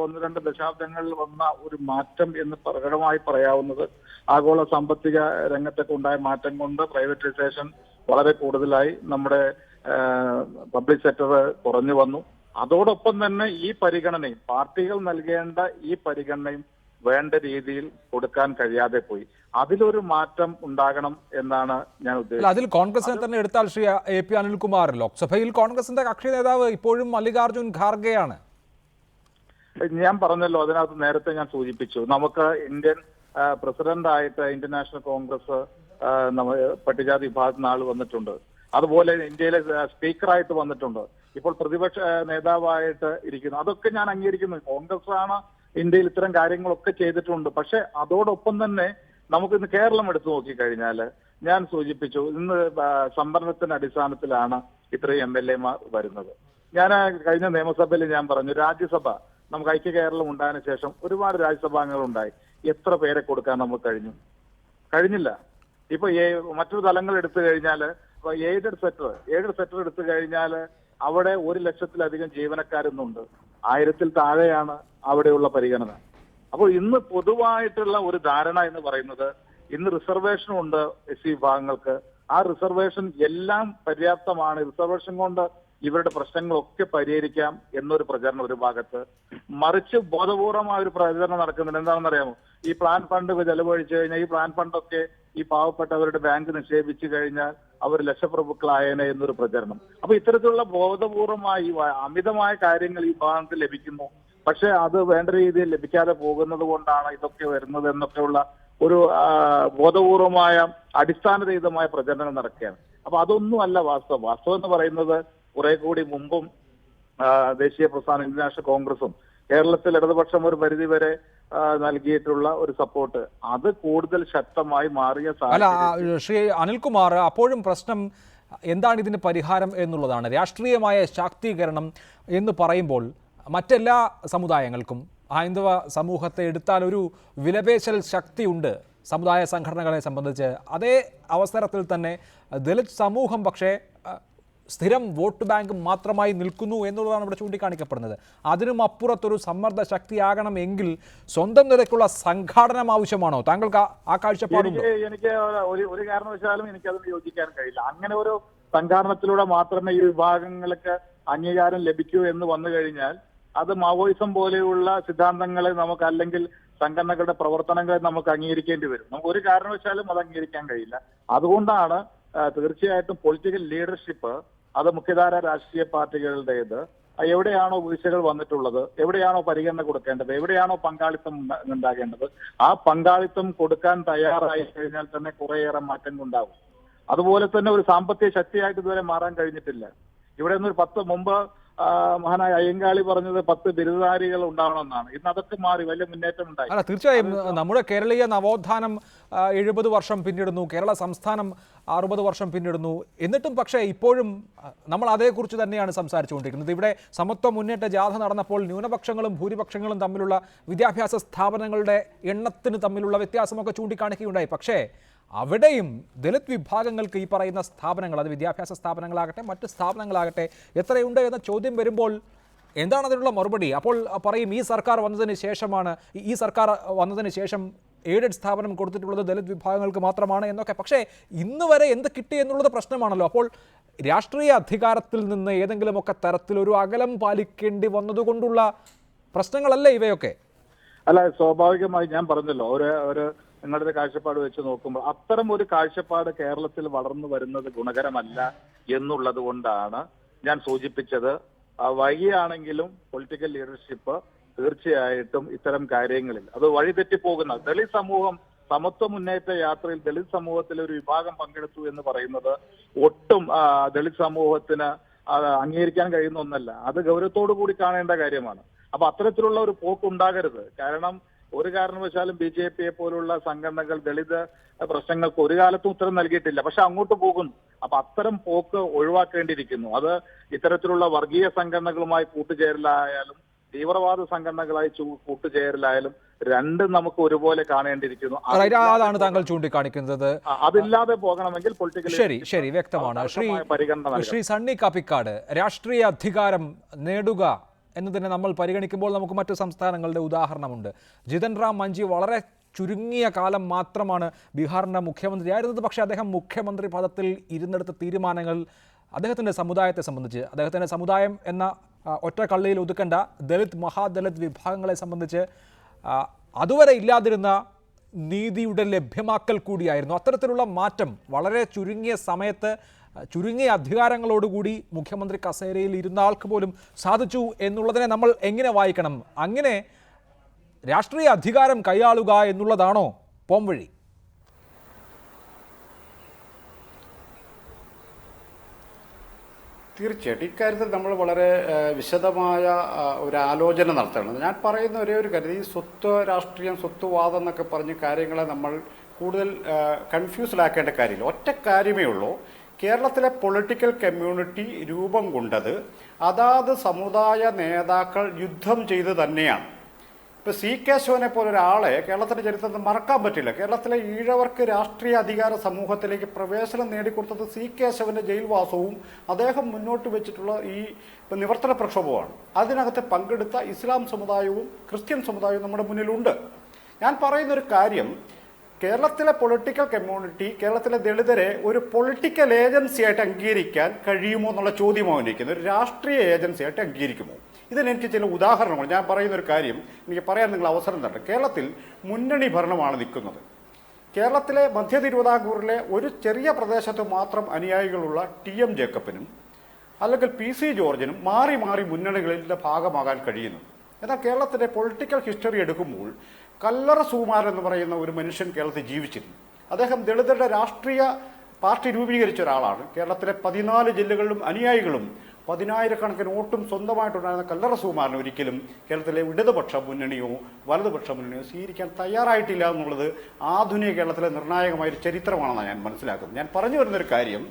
1-2 ദശാബ്ദങ്ങളിൽ വന്ന ഒരു മാറ്റം എന്ന് പ്രകടമായി പറയാവുന്നത് ആഗോള സാമ്പത്തിക രംഗത്തൊക്കെ ഉണ്ടായ മാറ്റം കൊണ്ട് പ്രൈവറ്റൈസേഷൻ വളരെ കൂടുതലായി, നമ്മുടെ പബ്ലിക് സെക്ടർ കുറഞ്ഞു വന്നു. അതോടൊപ്പം തന്നെ ഈ പരിഗണനയും പാർട്ടികൾ നൽകേണ്ട ഈ പരിഗണനയും വേണ്ട രീതിയിൽ കൊടുക്കാൻ കഴിയാതെ പോയി. അതിലൊരു മാറ്റം ഉണ്ടാകണം എന്നാണ് ഞാൻ ഉദ്ദേശിച്ചത്. അതിൽ കോൺഗ്രസിനെ തന്നെ എടുത്താൽ ശ്രീ AP അനിൽകുമാർ, ലോക്സഭയിൽ കോൺഗ്രസിന്റെ കക്ഷി നേതാവ് ഇപ്പോഴും മല്ലികാർജുൻ ഖാർഗെയാണ്. ഞാൻ പറഞ്ഞല്ലോ, അതിനകത്ത് നേരത്തെ ഞാൻ സൂചിപ്പിച്ചു, നമുക്ക് ഇന്ത്യൻ പ്രസിഡന്റായിട്ട് ഇന്ത്യൻ നാഷണൽ കോൺഗ്രസ് പട്ടികജാതി വിഭാഗത്തിൽ ആൾ വന്നിട്ടുണ്ട്. അതുപോലെ ഇന്ത്യയിലെ സ്പീക്കറായിട്ട് വന്നിട്ടുണ്ട്. ഇപ്പോൾ പ്രതിപക്ഷ നേതാവായിട്ട് ഇരിക്കുന്നു. അതൊക്കെ ഞാൻ അംഗീകരിക്കുന്നു. കോൺഗ്രസ് ആണ് ഇന്ത്യയിൽ ഇത്തരം കാര്യങ്ങളൊക്കെ ചെയ്തിട്ടുണ്ട്. പക്ഷെ അതോടൊപ്പം തന്നെ നമുക്ക് ഇന്ന് കേരളം എടുത്തു നോക്കിക്കഴിഞ്ഞാൽ ഞാൻ സൂചിപ്പിച്ചു, ഇന്ന് സംവരണത്തിന്റെ അടിസ്ഥാനത്തിലാണ് ഇത്രയും MLA-മാർ വരുന്നത്. ഞാൻ കഴിഞ്ഞ നിയമസഭയിൽ ഞാൻ പറഞ്ഞു, രാജ്യസഭ നമുക്ക് ഐക്യ കേരളം ഉണ്ടായതിനു ശേഷം ഒരുപാട് രാജ്യസഭാംഗങ്ങൾ ഉണ്ടായി. എത്ര പേരെ കൊടുക്കാൻ നമുക്ക് കഴിഞ്ഞില്ല. ഇപ്പൊ മറ്റൊരു തലങ്ങൾ എടുത്തു കഴിഞ്ഞാൽ എയ്ഡഡ് സെക്ടർ എടുത്തു കഴിഞ്ഞാൽ അവിടെ 1 ലക്ഷത്തിലധികം ജീവനക്കാരൊന്നുണ്ട്. 1000-ൽ താഴെയാണ് അവിടെയുള്ള പരിഗണന. അപ്പോൾ ഇന്ന് പൊതുവായിട്ടുള്ള ഒരു ധാരണ എന്ന് പറയുന്നത്, ഇന്ന് റിസർവേഷനും ഉണ്ട് SC വിഭാഗങ്ങൾക്ക്. ആ റിസർവേഷൻ എല്ലാം പര്യാപ്തമാണ്, റിസർവേഷൻ കൊണ്ട് ഇവരുടെ പ്രശ്നങ്ങളൊക്കെ പരിഹരിക്കാം എന്നൊരു പ്രചരണം ഒരു ഭാഗത്ത്. മറിച്ച് ബോധപൂർവമായ ഒരു പ്രചരണം നടക്കുന്നുണ്ട്. എന്താണെന്ന് അറിയാമോ? ഈ പ്ലാൻ ഫണ്ട് ചെലവഴിച്ചു കഴിഞ്ഞാൽ ഈ പ്ലാൻ ഫണ്ടൊക്കെ ഈ പാവപ്പെട്ടവരുടെ ബാങ്ക് നിക്ഷേപിച്ചു കഴിഞ്ഞാൽ അവർ ലക്ഷപ്രഭുക്കളായേനെ എന്നൊരു പ്രചരണം. അപ്പൊ ഇത്തരത്തിലുള്ള ബോധപൂർവമായി അമിതമായ കാര്യങ്ങൾ ഈ ഭാഗത്ത് ലഭിക്കുന്നു. പക്ഷെ അത് വേണ്ട രീതിയിൽ ലഭിക്കാതെ പോകുന്നത് കൊണ്ടാണ് ഇതൊക്കെ വരുന്നത് എന്നൊക്കെയുള്ള ഒരു ബോധപൂർവമായ അടിസ്ഥാനരഹിതമായ പ്രചരണം നടക്കുകയാണ്. അപ്പൊ അതൊന്നും അല്ല വാസ്തവം എന്ന് പറയുന്നത്, കുറെ കൂടി മുമ്പും ദേശീയ പ്രസ്ഥാനം ഇന്ത്യൻ നാഷണൽ കോൺഗ്രസും കേരളത്തിൽ ഇടതുപക്ഷം ഒരു പരിധിവരെ നൽകിയിട്ടുള്ള ഒരു സപ്പോർട്ട് അത് കൂടുതൽ ശക്തമായി മാറിയ ശ്രീ അനിൽകുമാർ, അപ്പോഴും പ്രശ്നം എന്താണ് ഇതിന് പരിഹാരം എന്നുള്ളതാണ്. രാഷ്ട്രീയമായ ശാക്തീകരണം എന്ന് പറയുമ്പോൾ മറ്റെല്ലാ സമുദായങ്ങൾക്കും ഹൈന്ദവ സമൂഹത്തെ എടുത്താൽ ഒരു വിലപേശൽ ശക്തിയുണ്ട് സമുദായ സംഘടനകളെ സംബന്ധിച്ച്. അതേ അവസരത്തിൽ തന്നെ ദലിത് സമൂഹം പക്ഷേ സ്ഥിരം വോട്ട് ബാങ്ക് മാത്രമായി നിൽക്കുന്നു എന്നുള്ളതാണ് ഇവിടെ ചൂണ്ടിക്കാണിക്കപ്പെടുന്നത്. അതിനും അപ്പുറത്തൊരു സമ്മർദ്ദ ശക്തിയാകണമെങ്കിൽ സ്വന്തം നിലയ്ക്കുള്ള സംഘാടനം ആവശ്യമാണോ? താങ്കൾക്ക് ആ കാഴ്ചപ്പാടുണ്ടോ? എനിക്ക് ഒരു കാരണവശാലും എനിക്കതിന് യോജിക്കാൻ കഴിയില്ല. അങ്ങനെ ഒരു സംഘാടനത്തിലൂടെ മാത്രമേ ഈ വിഭാഗങ്ങൾക്ക് അംഗീകാരം ലഭിക്കൂ എന്ന് വന്നു കഴിഞ്ഞാൽ അത് മാവോയിസം പോലെയുള്ള സിദ്ധാന്തങ്ങളെ നമുക്ക്, അല്ലെങ്കിൽ സംഘടനകളുടെ പ്രവർത്തനങ്ങളെ നമുക്ക് അംഗീകരിക്കേണ്ടി വരും. നമുക്ക് ഒരു കാരണവശാലും അത് അംഗീകരിക്കാൻ കഴിയില്ല. അതുകൊണ്ടാണ് തീർച്ചയായിട്ടും പൊളിറ്റിക്കൽ ലീഡർഷിപ്പ് അത് മുഖ്യധാര രാഷ്ട്രീയ പാർട്ടികളുടേത്. എവിടെയാണോ വീഴ്ചകൾ വന്നിട്ടുള്ളത്, എവിടെയാണോ പരിഗണന കൊടുക്കേണ്ടത്, എവിടെയാണോ പങ്കാളിത്തം ഉണ്ടാകേണ്ടത്, ആ പങ്കാളിത്തം കൊടുക്കാൻ തയ്യാറായി കഴിഞ്ഞാൽ തന്നെ കുറേയേറെ മാറ്റങ്ങൾ ഉണ്ടാകും. അതുപോലെ തന്നെ ഒരു സാമ്പത്തിക ശക്തിയായിട്ട് ഇതുവരെ മാറാൻ കഴിഞ്ഞിട്ടില്ല. ഇവിടെ നിന്നൊരു 10 മുമ്പ് മഹാനായ അയ്യങ്കാളി പറഞ്ഞത് 10 ബിരുദധാരികൾ ഉണ്ടാവണമെന്നാണ്. ഇന്ന് അതൊക്കെ മാറി, വലിയ മുന്നേറ്റം ഉണ്ടായി. അല്ല, തീർച്ചയായും നമ്മുടെ കേരളീയ നവോത്ഥാനം 70 വർഷം പിന്നിടുന്നു, കേരള സംസ്ഥാനം 60 വർഷം പിന്നിടുന്നു. എന്നിട്ടും പക്ഷേ ഇപ്പോഴും നമ്മൾ അതേക്കുറിച്ച് തന്നെയാണ് സംസാരിച്ചുകൊണ്ടിരിക്കുന്നത്. ഇവിടെ സമത്വ മുന്നേറ്റ ജാഥ നടന്നപ്പോൾ ന്യൂനപക്ഷങ്ങളും ഭൂരിപക്ഷങ്ങളും തമ്മിലുള്ള വിദ്യാഭ്യാസ സ്ഥാപനങ്ങളുടെ എണ്ണത്തിന് തമ്മിലുള്ള വ്യത്യാസമൊക്കെ ചൂണ്ടിക്കാണിക്കുകയുണ്ടായി. പക്ഷേ അവിടെയും ദലിത് വിഭാഗങ്ങൾക്ക് ഈ പറയുന്ന സ്ഥാപനങ്ങൾ, അത് വിദ്യാഭ്യാസ സ്ഥാപനങ്ങളാകട്ടെ മറ്റ് സ്ഥാപനങ്ങളാകട്ടെ എത്രയുണ്ട് എന്ന ചോദ്യം വരുമ്പോൾ എന്താണ് അതിനുള്ള മറുപടി? അപ്പോൾ പറയും ഈ സർക്കാർ വന്നതിന് ശേഷം എയ്ഡഡ് സ്ഥാപനം കൊടുത്തിട്ടുള്ളത് ദലിത് വിഭാഗങ്ങൾക്ക് മാത്രമാണ് എന്നൊക്കെ. പക്ഷേ ഇന്ന് വരെ എന്ത് കിട്ടി എന്നുള്ളത് പ്രശ്നമാണല്ലോ. അപ്പോൾ രാഷ്ട്രീയ അധികാരത്തിൽ നിന്ന് ഏതെങ്കിലുമൊക്കെ തരത്തിലൊരു അകലം പാലിക്കേണ്ടി വന്നതുകൊണ്ടുള്ള പ്രശ്നങ്ങളല്ലേ ഇവയൊക്കെ? അല്ല, സ്വാഭാവികമായി ഞാൻ പറഞ്ഞല്ലോ, ഒരു നിങ്ങളുടെ കാഴ്ചപ്പാട് വെച്ച് നോക്കുമ്പോൾ അത്തരം ഒരു കാഴ്ചപ്പാട് കേരളത്തിൽ വളർന്നു വരുന്നത് ഗുണകരമല്ല എന്നുള്ളത് കൊണ്ടാണ് ഞാൻ സൂചിപ്പിച്ചത്. വൈകിയാണെങ്കിലും പൊളിറ്റിക്കൽ ലീഡർഷിപ്പ് തീർച്ചയായിട്ടും ഇത്തരം കാര്യങ്ങളിൽ അത് വഴിതെറ്റിപ്പോകുന്ന ദളിത് സമൂഹം സമത്വ മുന്നേറ്റ യാത്രയിൽ ദളിത് സമൂഹത്തിലെ ഒരു വിഭാഗം പങ്കെടുത്തു എന്ന് പറയുന്നത് ഒട്ടും ദളിത് സമൂഹത്തിന് അംഗീകരിക്കാൻ കഴിയുന്ന ഒന്നല്ല. അത് ഗൗരവത്തോടു കൂടി കാണേണ്ട കാര്യമാണ്. അപ്പൊ അത്തരത്തിലുള്ള ഒരു പോക്ക് ഉണ്ടാകരുത്. കാരണം ഒരു കാരണവശാലും BJP പോലുള്ള സംഘടനകൾ ദളിത് പ്രശ്നങ്ങൾക്ക് ഒരു കാലത്തും ഉത്തരം നൽകിയിട്ടില്ല. പക്ഷെ അങ്ങോട്ട് പോകുന്നു. അപ്പൊ അത്തരം പോക്ക് ഒഴിവാക്കേണ്ടിയിരിക്കുന്നു. അത് ഇത്തരത്തിലുള്ള വർഗീയ സംഘടനകളുമായി കൂട്ടുചേരലായാലും തീവ്രവാദ സംഘടനകളായി കൂട്ടുചേരലായാലും രണ്ടും നമുക്ക് ഒരുപോലെ കാണേണ്ടിയിരിക്കുന്നു. അതാണ് താങ്കൾ ചൂണ്ടിക്കാണിക്കുന്നത്. അതില്ലാതെ പോകണമെങ്കിൽ ശരി വ്യക്തമാണ്. ശ്രീ സണ്ണി കാപ്പിക്കാട്, രാഷ്ട്രീയ അധികാരം നേടുക എന്നതിനെ നമ്മൾ പരിഗണിക്കുമ്പോൾ നമുക്ക് മറ്റു സംസ്ഥാനങ്ങളുടെ ഉദാഹരണമുണ്ട്. ജിതൻ റാം മഞ്ചി വളരെ ചുരുങ്ങിയ കാലം മാത്രമാണ് ബീഹാറിൻ്റെ മുഖ്യമന്ത്രിയായിരുന്നത്. പക്ഷേ അദ്ദേഹം മുഖ്യമന്ത്രി പദത്തിൽ ഇരുന്നെടുത്ത തീരുമാനങ്ങൾ അദ്ദേഹത്തിൻ്റെ സമുദായത്തെ സംബന്ധിച്ച്, അദ്ദേഹത്തിൻ്റെ സമുദായം എന്ന ഒറ്റ കള്ളിയിൽ ഒതുക്കേണ്ട ദളിത്, മഹാദളിത് വിഭാഗങ്ങളെ സംബന്ധിച്ച് അതുവരെ ഇല്ലാതിരുന്ന നീതിയുടെ ലഭ്യമാക്കൽ കൂടിയായിരുന്നു. അത്തരത്തിലുള്ള മാറ്റം വളരെ ചുരുങ്ങിയ സമയത്ത് ചുരുങ്ങിയ അധികാരങ്ങളോടുകൂടി മുഖ്യമന്ത്രി കസേരയിൽ ഇരുന്ന ആൾക്ക് പോലും സാധിച്ചു എന്നുള്ളതിനെ നമ്മൾ എങ്ങനെ വായിക്കണം? അങ്ങനെ രാഷ്ട്രീയ അധികാരം കൈയാളുക എന്നുള്ളതാണോ പോംവഴി? തീർച്ചയായിട്ടും ഇക്കാര്യത്തിൽ നമ്മൾ വളരെ വിശദമായ ഒരു ആലോചന നടത്തണം. ഞാൻ പറയുന്ന ഒരേ ഒരു കാര്യം, ഈ സ്വത്വ രാഷ്ട്രീയം, സ്വത്വവാദം എന്നൊക്കെ പറഞ്ഞ് കാര്യങ്ങളെ നമ്മൾ കൂടുതൽ കൺഫ്യൂസ്ഡാക്കേണ്ട കാര്യമില്ല. ഒറ്റ കാര്യമേ ഉള്ളൂ, കേരളത്തിലെ പൊളിറ്റിക്കൽ കമ്മ്യൂണിറ്റി രൂപം കൊണ്ടത് അതാത് സമുദായ നേതാക്കൾ യുദ്ധം ചെയ്ത് തന്നെയാണ്. ഇപ്പോൾ സി കേശവനെ പോലെ ഒരാളെ കേരളത്തിൻ്റെ ചരിത്രത്തിൽ മറക്കാൻ പറ്റില്ല. കേരളത്തിലെ ഈഴവർക്ക് രാഷ്ട്രീയ അധികാര സമൂഹത്തിലേക്ക് പ്രവേശനം നേടിക്കൊടുത്തത് സി കേശവന്റെ ജയിൽവാസവും അദ്ദേഹം മുന്നോട്ട് വെച്ചിട്ടുള്ള ഈ നിവർത്തന പ്രക്ഷോഭമാണ്. അതിനകത്ത് പങ്കെടുത്ത ഇസ്ലാം സമുദായവും ക്രിസ്ത്യൻ സമുദായവും നമ്മുടെ മുന്നിലുണ്ട്. ഞാൻ പറയുന്നൊരു കാര്യം, കേരളത്തിലെ പൊളിറ്റിക്കൽ കമ്മ്യൂണിറ്റി കേരളത്തിലെ ദളിതരെ ഒരു പൊളിറ്റിക്കൽ ഏജൻസി ആയിട്ട് അംഗീകരിക്കാൻ കഴിയുമോ എന്നുള്ള ചോദ്യമാണ് ഇരിക്കുന്നത്. ഒരു രാഷ്ട്രീയ ഏജൻസി ആയിട്ട് അംഗീകരിക്കുമോ? ഇതിനെനിക്ക് ചില ഉദാഹരണങ്ങൾ, ഞാൻ പറയുന്നൊരു കാര്യം എനിക്ക് പറയാൻ നിങ്ങൾ അവസരം തരണം. കേരളത്തിൽ മുന്നണി ഭരണമാണ് നിൽക്കുന്നത്. കേരളത്തിലെ മധ്യ തിരുവിതാംകൂറിലെ ഒരു ചെറിയ പ്രദേശത്ത് മാത്രം അനുയായികളുള്ള ടി.എം. ജേക്കബിനും അല്ലെങ്കിൽ പി.സി. ജോർജിനും മാറി മാറി മുന്നണികളിലെ ഭാഗമാകാൻ കഴിയുന്നു. എന്നാൽ കേരളത്തിലെ പൊളിറ്റിക്കൽ ഹിസ്റ്ററി എടുക്കുമ്പോൾ കല്ലറ സുകുമാരൻ എന്ന് പറയുന്ന ഒരു മനുഷ്യൻ കേരളത്തിൽ ജീവിച്ചിരുന്നു. അദ്ദേഹം ദളിതരുടെ രാഷ്ട്രീയ പാർട്ടി രൂപീകരിച്ച ഒരാളാണ്. കേരളത്തിലെ 14 ജില്ലകളിലും അനുയായികളും 10,000-കണക്കിന് വോട്ടും സ്വന്തമായിട്ടുണ്ടായിരുന്ന കല്ലറ സുകുമാരൻ ഒരിക്കലും കേരളത്തിലെ ഇടതുപക്ഷ മുന്നണിയോ വലതുപക്ഷ മുന്നണിയോ സ്വീകരിക്കാൻ തയ്യാറായിട്ടില്ല എന്നുള്ളത് ആധുനിക കേരളത്തിലെ നിർണായകമായൊരു ചരിത്രമാണെന്നാണ് ഞാൻ മനസ്സിലാക്കുന്നത്. ഞാൻ പറഞ്ഞു വരുന്നൊരു കാര്യം,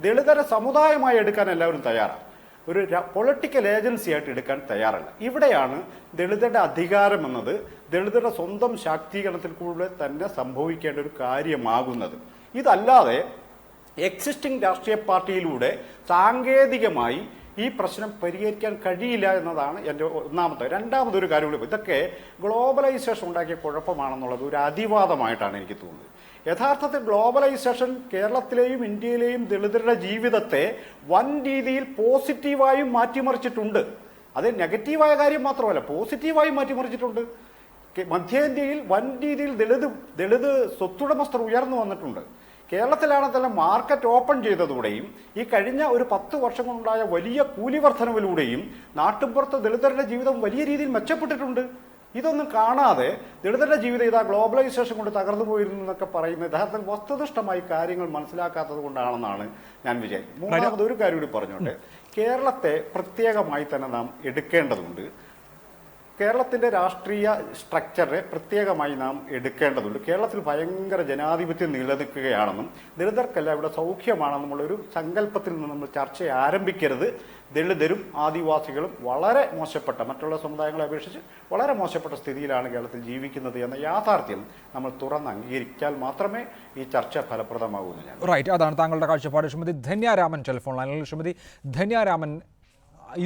ദളിതരെ സമുദായമായി എടുക്കാൻ എല്ലാവരും തയ്യാറാണ്, ഒരു പൊളിറ്റിക്കൽ ഏജൻസി ആയിട്ട് എടുക്കാൻ തയ്യാറല്ല. ഇവിടെയാണ് ദളിതരുടെ അധികാരം എന്നത് ദളിതരുടെ സ്വന്തം ശാക്തീകരണത്തിൽ കൂടെ തന്നെ സംഭവിക്കേണ്ട ഒരു കാര്യമാകുന്നത്. ഇതല്ലാതെ എക്സിസ്റ്റിംഗ് രാഷ്ട്രീയ പാർട്ടിയിലൂടെ സാങ്കേതികമായി ഈ പ്രശ്നം പരിഹരിക്കാൻ കഴിയില്ല എന്നതാണ് എൻ്റെ ഒന്നാമത്തെ. രണ്ടാമതൊരു കാര്യം കൂടി, ഇതൊക്കെ ഗ്ലോബലൈസേഷൻ ഉണ്ടാക്കിയ കുഴപ്പമാണെന്നുള്ളത് ഒരു അതിവാദമായിട്ടാണ് എനിക്ക് തോന്നുന്നത്. യഥാർത്ഥത്തിൽ ഗ്ലോബലൈസേഷൻ കേരളത്തിലെയും ഇന്ത്യയിലെയും ദളിതരുടെ ജീവിതത്തെ വൻ രീതിയിൽ പോസിറ്റീവായും മാറ്റിമറിച്ചിട്ടുണ്ട്. അത് നെഗറ്റീവായ കാര്യം മാത്രമല്ല, പോസിറ്റീവായും മാറ്റിമറിച്ചിട്ടുണ്ട്. മധ്യേന്ത്യയിൽ വൻ രീതിയിൽ ദളിത് സ്വത്തുടമസ്ഥർ ഉയർന്നു വന്നിട്ടുണ്ട്. കേരളത്തിലാണ് തന്നെ മാർക്കറ്റ് ഓപ്പൺ ചെയ്തതോടെയും ഈ കഴിഞ്ഞ ഒരു 10 വർഷം കൊണ്ടുണ്ടായ വലിയ കൂലി വർധനവിലൂടെയും നാട്ടുപുറത്ത് ദളിതരുടെ ജീവിതം വലിയ രീതിയിൽ മെച്ചപ്പെട്ടിട്ടുണ്ട്. ഇതൊന്നും കാണാതെ ദളിതരുടെ ജീവിതം ഇതാ ഗ്ലോബലൈസേഷൻ കൊണ്ട് തകർന്നു പോയിരുന്നു എന്നൊക്കെ പറയുന്നത് യഥാർത്ഥത്തിൽ വസ്തുനിഷ്ഠമായി കാര്യങ്ങൾ മനസ്സിലാക്കാത്തത് കൊണ്ടാണെന്നാണ് ഞാൻ വിചാരിക്കുന്നത്. മൂന്നാമത് ഒരു കാര്യം കൂടി പറഞ്ഞോട്ടെ, കേരളത്തെ പ്രത്യേകമായി തന്നെ നാം എടുക്കേണ്ടതുണ്ട്. കേരളത്തിൻ്റെ രാഷ്ട്രീയ സ്ട്രക്ചറെ പ്രത്യേകമായി നാം എടുക്കേണ്ടതുണ്ട്. കേരളത്തിൽ ഭയങ്കര ജനാധിപത്യം നിലനിൽക്കുകയാണെന്നും ദളിതർക്കെല്ലാം ഇവിടെ സൗഖ്യമാണെന്നുമുള്ളൊരു സങ്കല്പത്തിൽ നിന്ന് നമ്മൾ ചർച്ച ആരംഭിക്കരുത്. ദളിതരും ആദിവാസികളും വളരെ മോശപ്പെട്ട, മറ്റുള്ള സമുദായങ്ങളെ അപേക്ഷിച്ച് വളരെ മോശപ്പെട്ട സ്ഥിതിയിലാണ് കേരളത്തിൽ ജീവിക്കുന്നത് എന്ന യാഥാർത്ഥ്യം നമ്മൾ തുറന്ന് അംഗീകരിച്ചാൽ മാത്രമേ ഈ ചർച്ച ഫലപ്രദമാകൂ എന്ന് ഞാൻ. റൈറ്റ്, അതാണ് താങ്കളുടെ കാഴ്ചപ്പാട്. ശ്രീമതി ധന്യാരാമൻ ടെലിഫോൺ ലൈനിൽ. ശ്രീമതി ധന്യാരാമൻ,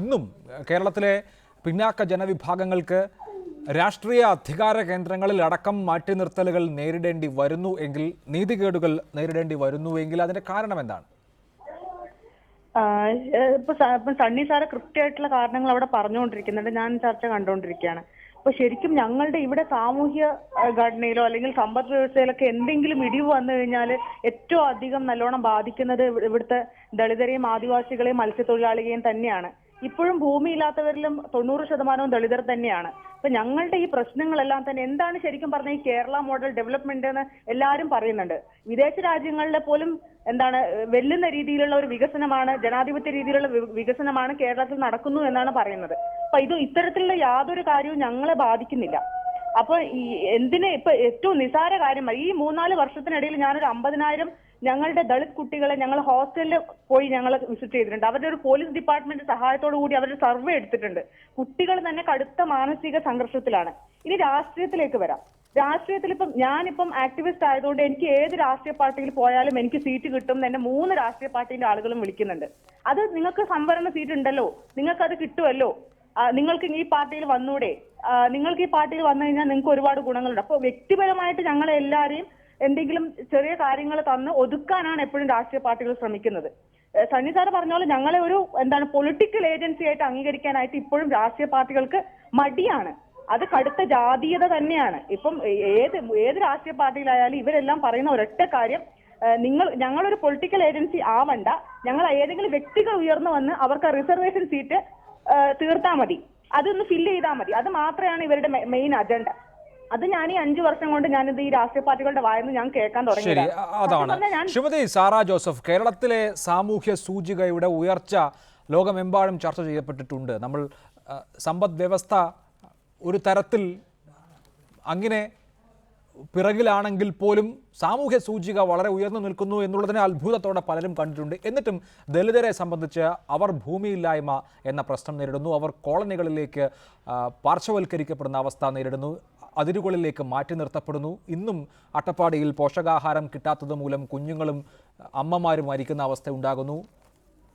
ഇന്നും കേരളത്തിലെ പിന്നാക്ക ജനവിഭാഗങ്ങൾക്ക് രാഷ്ട്രീയ അധികാര കേന്ദ്രങ്ങളിൽ അടക്കം മാറ്റി നിർത്തലുകൾ നേരിടേണ്ടി വരുന്നു എങ്കിൽ, നീതികേടുകൾ നേരിടേണ്ടി വരുന്നു എങ്കിൽ അതിന്റെ കാരണം എന്താണ്? ഇപ്പൊ സണ്ണി സാറ് കൃത്യമായിട്ടുള്ള കാരണങ്ങൾ അവിടെ പറഞ്ഞുകൊണ്ടിരിക്കുന്നുണ്ട്. ഞാൻ ചർച്ച കണ്ടുകൊണ്ടിരിക്കുകയാണ്. അപ്പൊ ശരിക്കും ഞങ്ങളുടെ ഇവിടെ സാമൂഹ്യ ഘടനയിലോ അല്ലെങ്കിൽ സമ്പദ് വ്യവസ്ഥയിലൊക്കെ എന്തെങ്കിലും ഇടിവ് വന്നു കഴിഞ്ഞാൽ ഏറ്റവും അധികം നല്ലോണം ബാധിക്കുന്നത് ഇവിടുത്തെ ദളിതരെയും ആദിവാസികളെയും മത്സ്യത്തൊഴിലാളികളെയും തന്നെയാണ്. ഇപ്പോഴും ഭൂമിയില്ലാത്തവരിലും 90% ദളിതർ തന്നെയാണ്. അപ്പൊ ഞങ്ങളുടെ ഈ പ്രശ്നങ്ങളെല്ലാം തന്നെ എന്താണ് ശരിക്കും പറഞ്ഞ ഈ കേരള മോഡൽ ഡെവലപ്മെന്റ് എന്ന് എല്ലാവരും പറയുന്നുണ്ട്. വിദേശ രാജ്യങ്ങളിലെ പോലും എന്താണ് വെല്ലുന്ന രീതിയിലുള്ള ഒരു വികസനമാണ്, ജനാധിപത്യ രീതിയിലുള്ള വികസനമാണ് കേരളത്തിൽ നടക്കുന്നു എന്നാണ് പറയുന്നത്. അപ്പൊ ഇത്തരത്തിലുള്ള യാതൊരു കാര്യവും ഞങ്ങളെ ബാധിക്കുന്നില്ല. അപ്പൊ ഈ എന്തിന് ഇപ്പൊ ഏറ്റവും നിസാര കാര്യം, ഈ 3-4 വർഷത്തിനിടയിൽ ഞാനൊരു 50,000 ഞങ്ങളുടെ ദളിത് കുട്ടികളെ ഞങ്ങൾ ഹോസ്റ്റലിൽ പോയി ഞങ്ങൾ വിസിറ്റ് ചെയ്തിട്ടുണ്ട്. അവരുടെ ഒരു പോലീസ് ഡിപ്പാർട്ട്മെന്റ് സഹായത്തോടു കൂടി അവരുടെ സർവേ എടുത്തിട്ടുണ്ട്. കുട്ടികൾ തന്നെ കടുത്ത മാനസിക സംഘർഷത്തിലാണ്. ഇനി രാഷ്ട്രീയത്തിലേക്ക് വരാം. രാഷ്ട്രീയത്തിൽ ഞാനിപ്പം ആക്ടിവിസ്റ്റ് ആയതുകൊണ്ട് എനിക്ക് ഏത് രാഷ്ട്രീയ പാർട്ടിയിൽ പോയാലും എനിക്ക് സീറ്റ് കിട്ടും എന്ന് എന്നെ 3 രാഷ്ട്രീയ പാർട്ടിന്റെ ആളുകളും വിളിക്കുന്നുണ്ട്. അത് നിങ്ങൾക്ക് സംവരണ സീറ്റ് ഉണ്ടല്ലോ, നിങ്ങൾക്ക് അത് കിട്ടുമല്ലോ, നിങ്ങൾക്ക് ഈ പാർട്ടിയിൽ വന്നൂടെ, നിങ്ങൾക്ക് ഈ പാർട്ടിയിൽ വന്നു കഴിഞ്ഞാൽ നിങ്ങൾക്ക് ഒരുപാട് ഗുണങ്ങളുണ്ട്. അപ്പോൾ വ്യക്തിപരമായിട്ട് ഞങ്ങളെ എല്ലാവരെയും എന്തെങ്കിലും ചെറിയ കാര്യങ്ങൾ തന്ന് ഒതുക്കാനാണ് എപ്പോഴും രാഷ്ട്രീയ പാർട്ടികൾ ശ്രമിക്കുന്നത്. സണ്ണി സാർ പറഞ്ഞ പോലെ ഞങ്ങളെ ഒരു പൊളിറ്റിക്കൽ ഏജൻസി ആയിട്ട് അംഗീകരിക്കാനായിട്ട് ഇപ്പോഴും രാഷ്ട്രീയ പാർട്ടികൾക്ക് മടിയാണ്. അത് കടുത്ത ജാതീയത തന്നെയാണ്. ഇപ്പം ഏത് രാഷ്ട്രീയ പാർട്ടിയിലായാലും ഇവരെല്ലാം പറയുന്ന ഒരൊറ്റ കാര്യം, ഞങ്ങളൊരു പൊളിറ്റിക്കൽ ഏജൻസി ആവണ്ട, ഞങ്ങൾ ഏതെങ്കിലും വ്യക്തികൾ ഉയർന്നു വന്ന് അവർക്ക് റിസർവേഷൻ സീറ്റ് തീർത്താൽ മതി, അതൊന്ന് ഫില്ല് ചെയ്താൽ മതി. അത് മാത്രമാണ് ഇവരുടെ മെയിൻ അജണ്ട. അത് ഞാൻ ഈ 5 വർഷം കൊണ്ട് ഞാനിത് ഈ രാഷ്ട്രീയ പാർട്ടികളുടെ വായന്ന് ഞാൻ കേൾക്കാൻ തുടങ്ങി. അതാണ് ശ്രീമതി സാറാ ജോസഫ്, കേരളത്തിലെ സാമൂഹ്യ സൂചികയുടെ ഉയർച്ച ലോകമെമ്പാടും ചർച്ച ചെയ്യപ്പെട്ടിട്ടുണ്ട്. നമ്മൾ സമ്പദ് വ്യവസ്ഥ ഒരു തരത്തിൽ അങ്ങനെ പിറകിലാണെങ്കിൽ പോലും സാമൂഹ്യ സൂചിക വളരെ ഉയർന്നു നിൽക്കുന്നു എന്നുള്ളതിനെ അത്ഭുതത്തോടെ പലരും കണ്ടിട്ടുണ്ട്. എന്നിട്ടും ദലിതരെ സംബന്ധിച്ച് അവർ ഭൂമിയില്ലായ്മ എന്ന പ്രശ്നം നേരിടുന്നു, അവർ കോളനികളിലേക്ക് പാർശ്വവൽക്കരിക്കപ്പെടുന്ന അവസ്ഥ നേരിടുന്നു, അതിരുകളിലേക്ക് മാറ്റി നിർത്തപ്പെടുന്നു. ഇന്നും അട്ടപ്പാടിയിൽ പോഷകാഹാരം കിട്ടാത്തത് മൂലം കുഞ്ഞുങ്ങളും അമ്മമാരും മരിക്കുന്ന അവസ്ഥ ഉണ്ടാകുന്നു.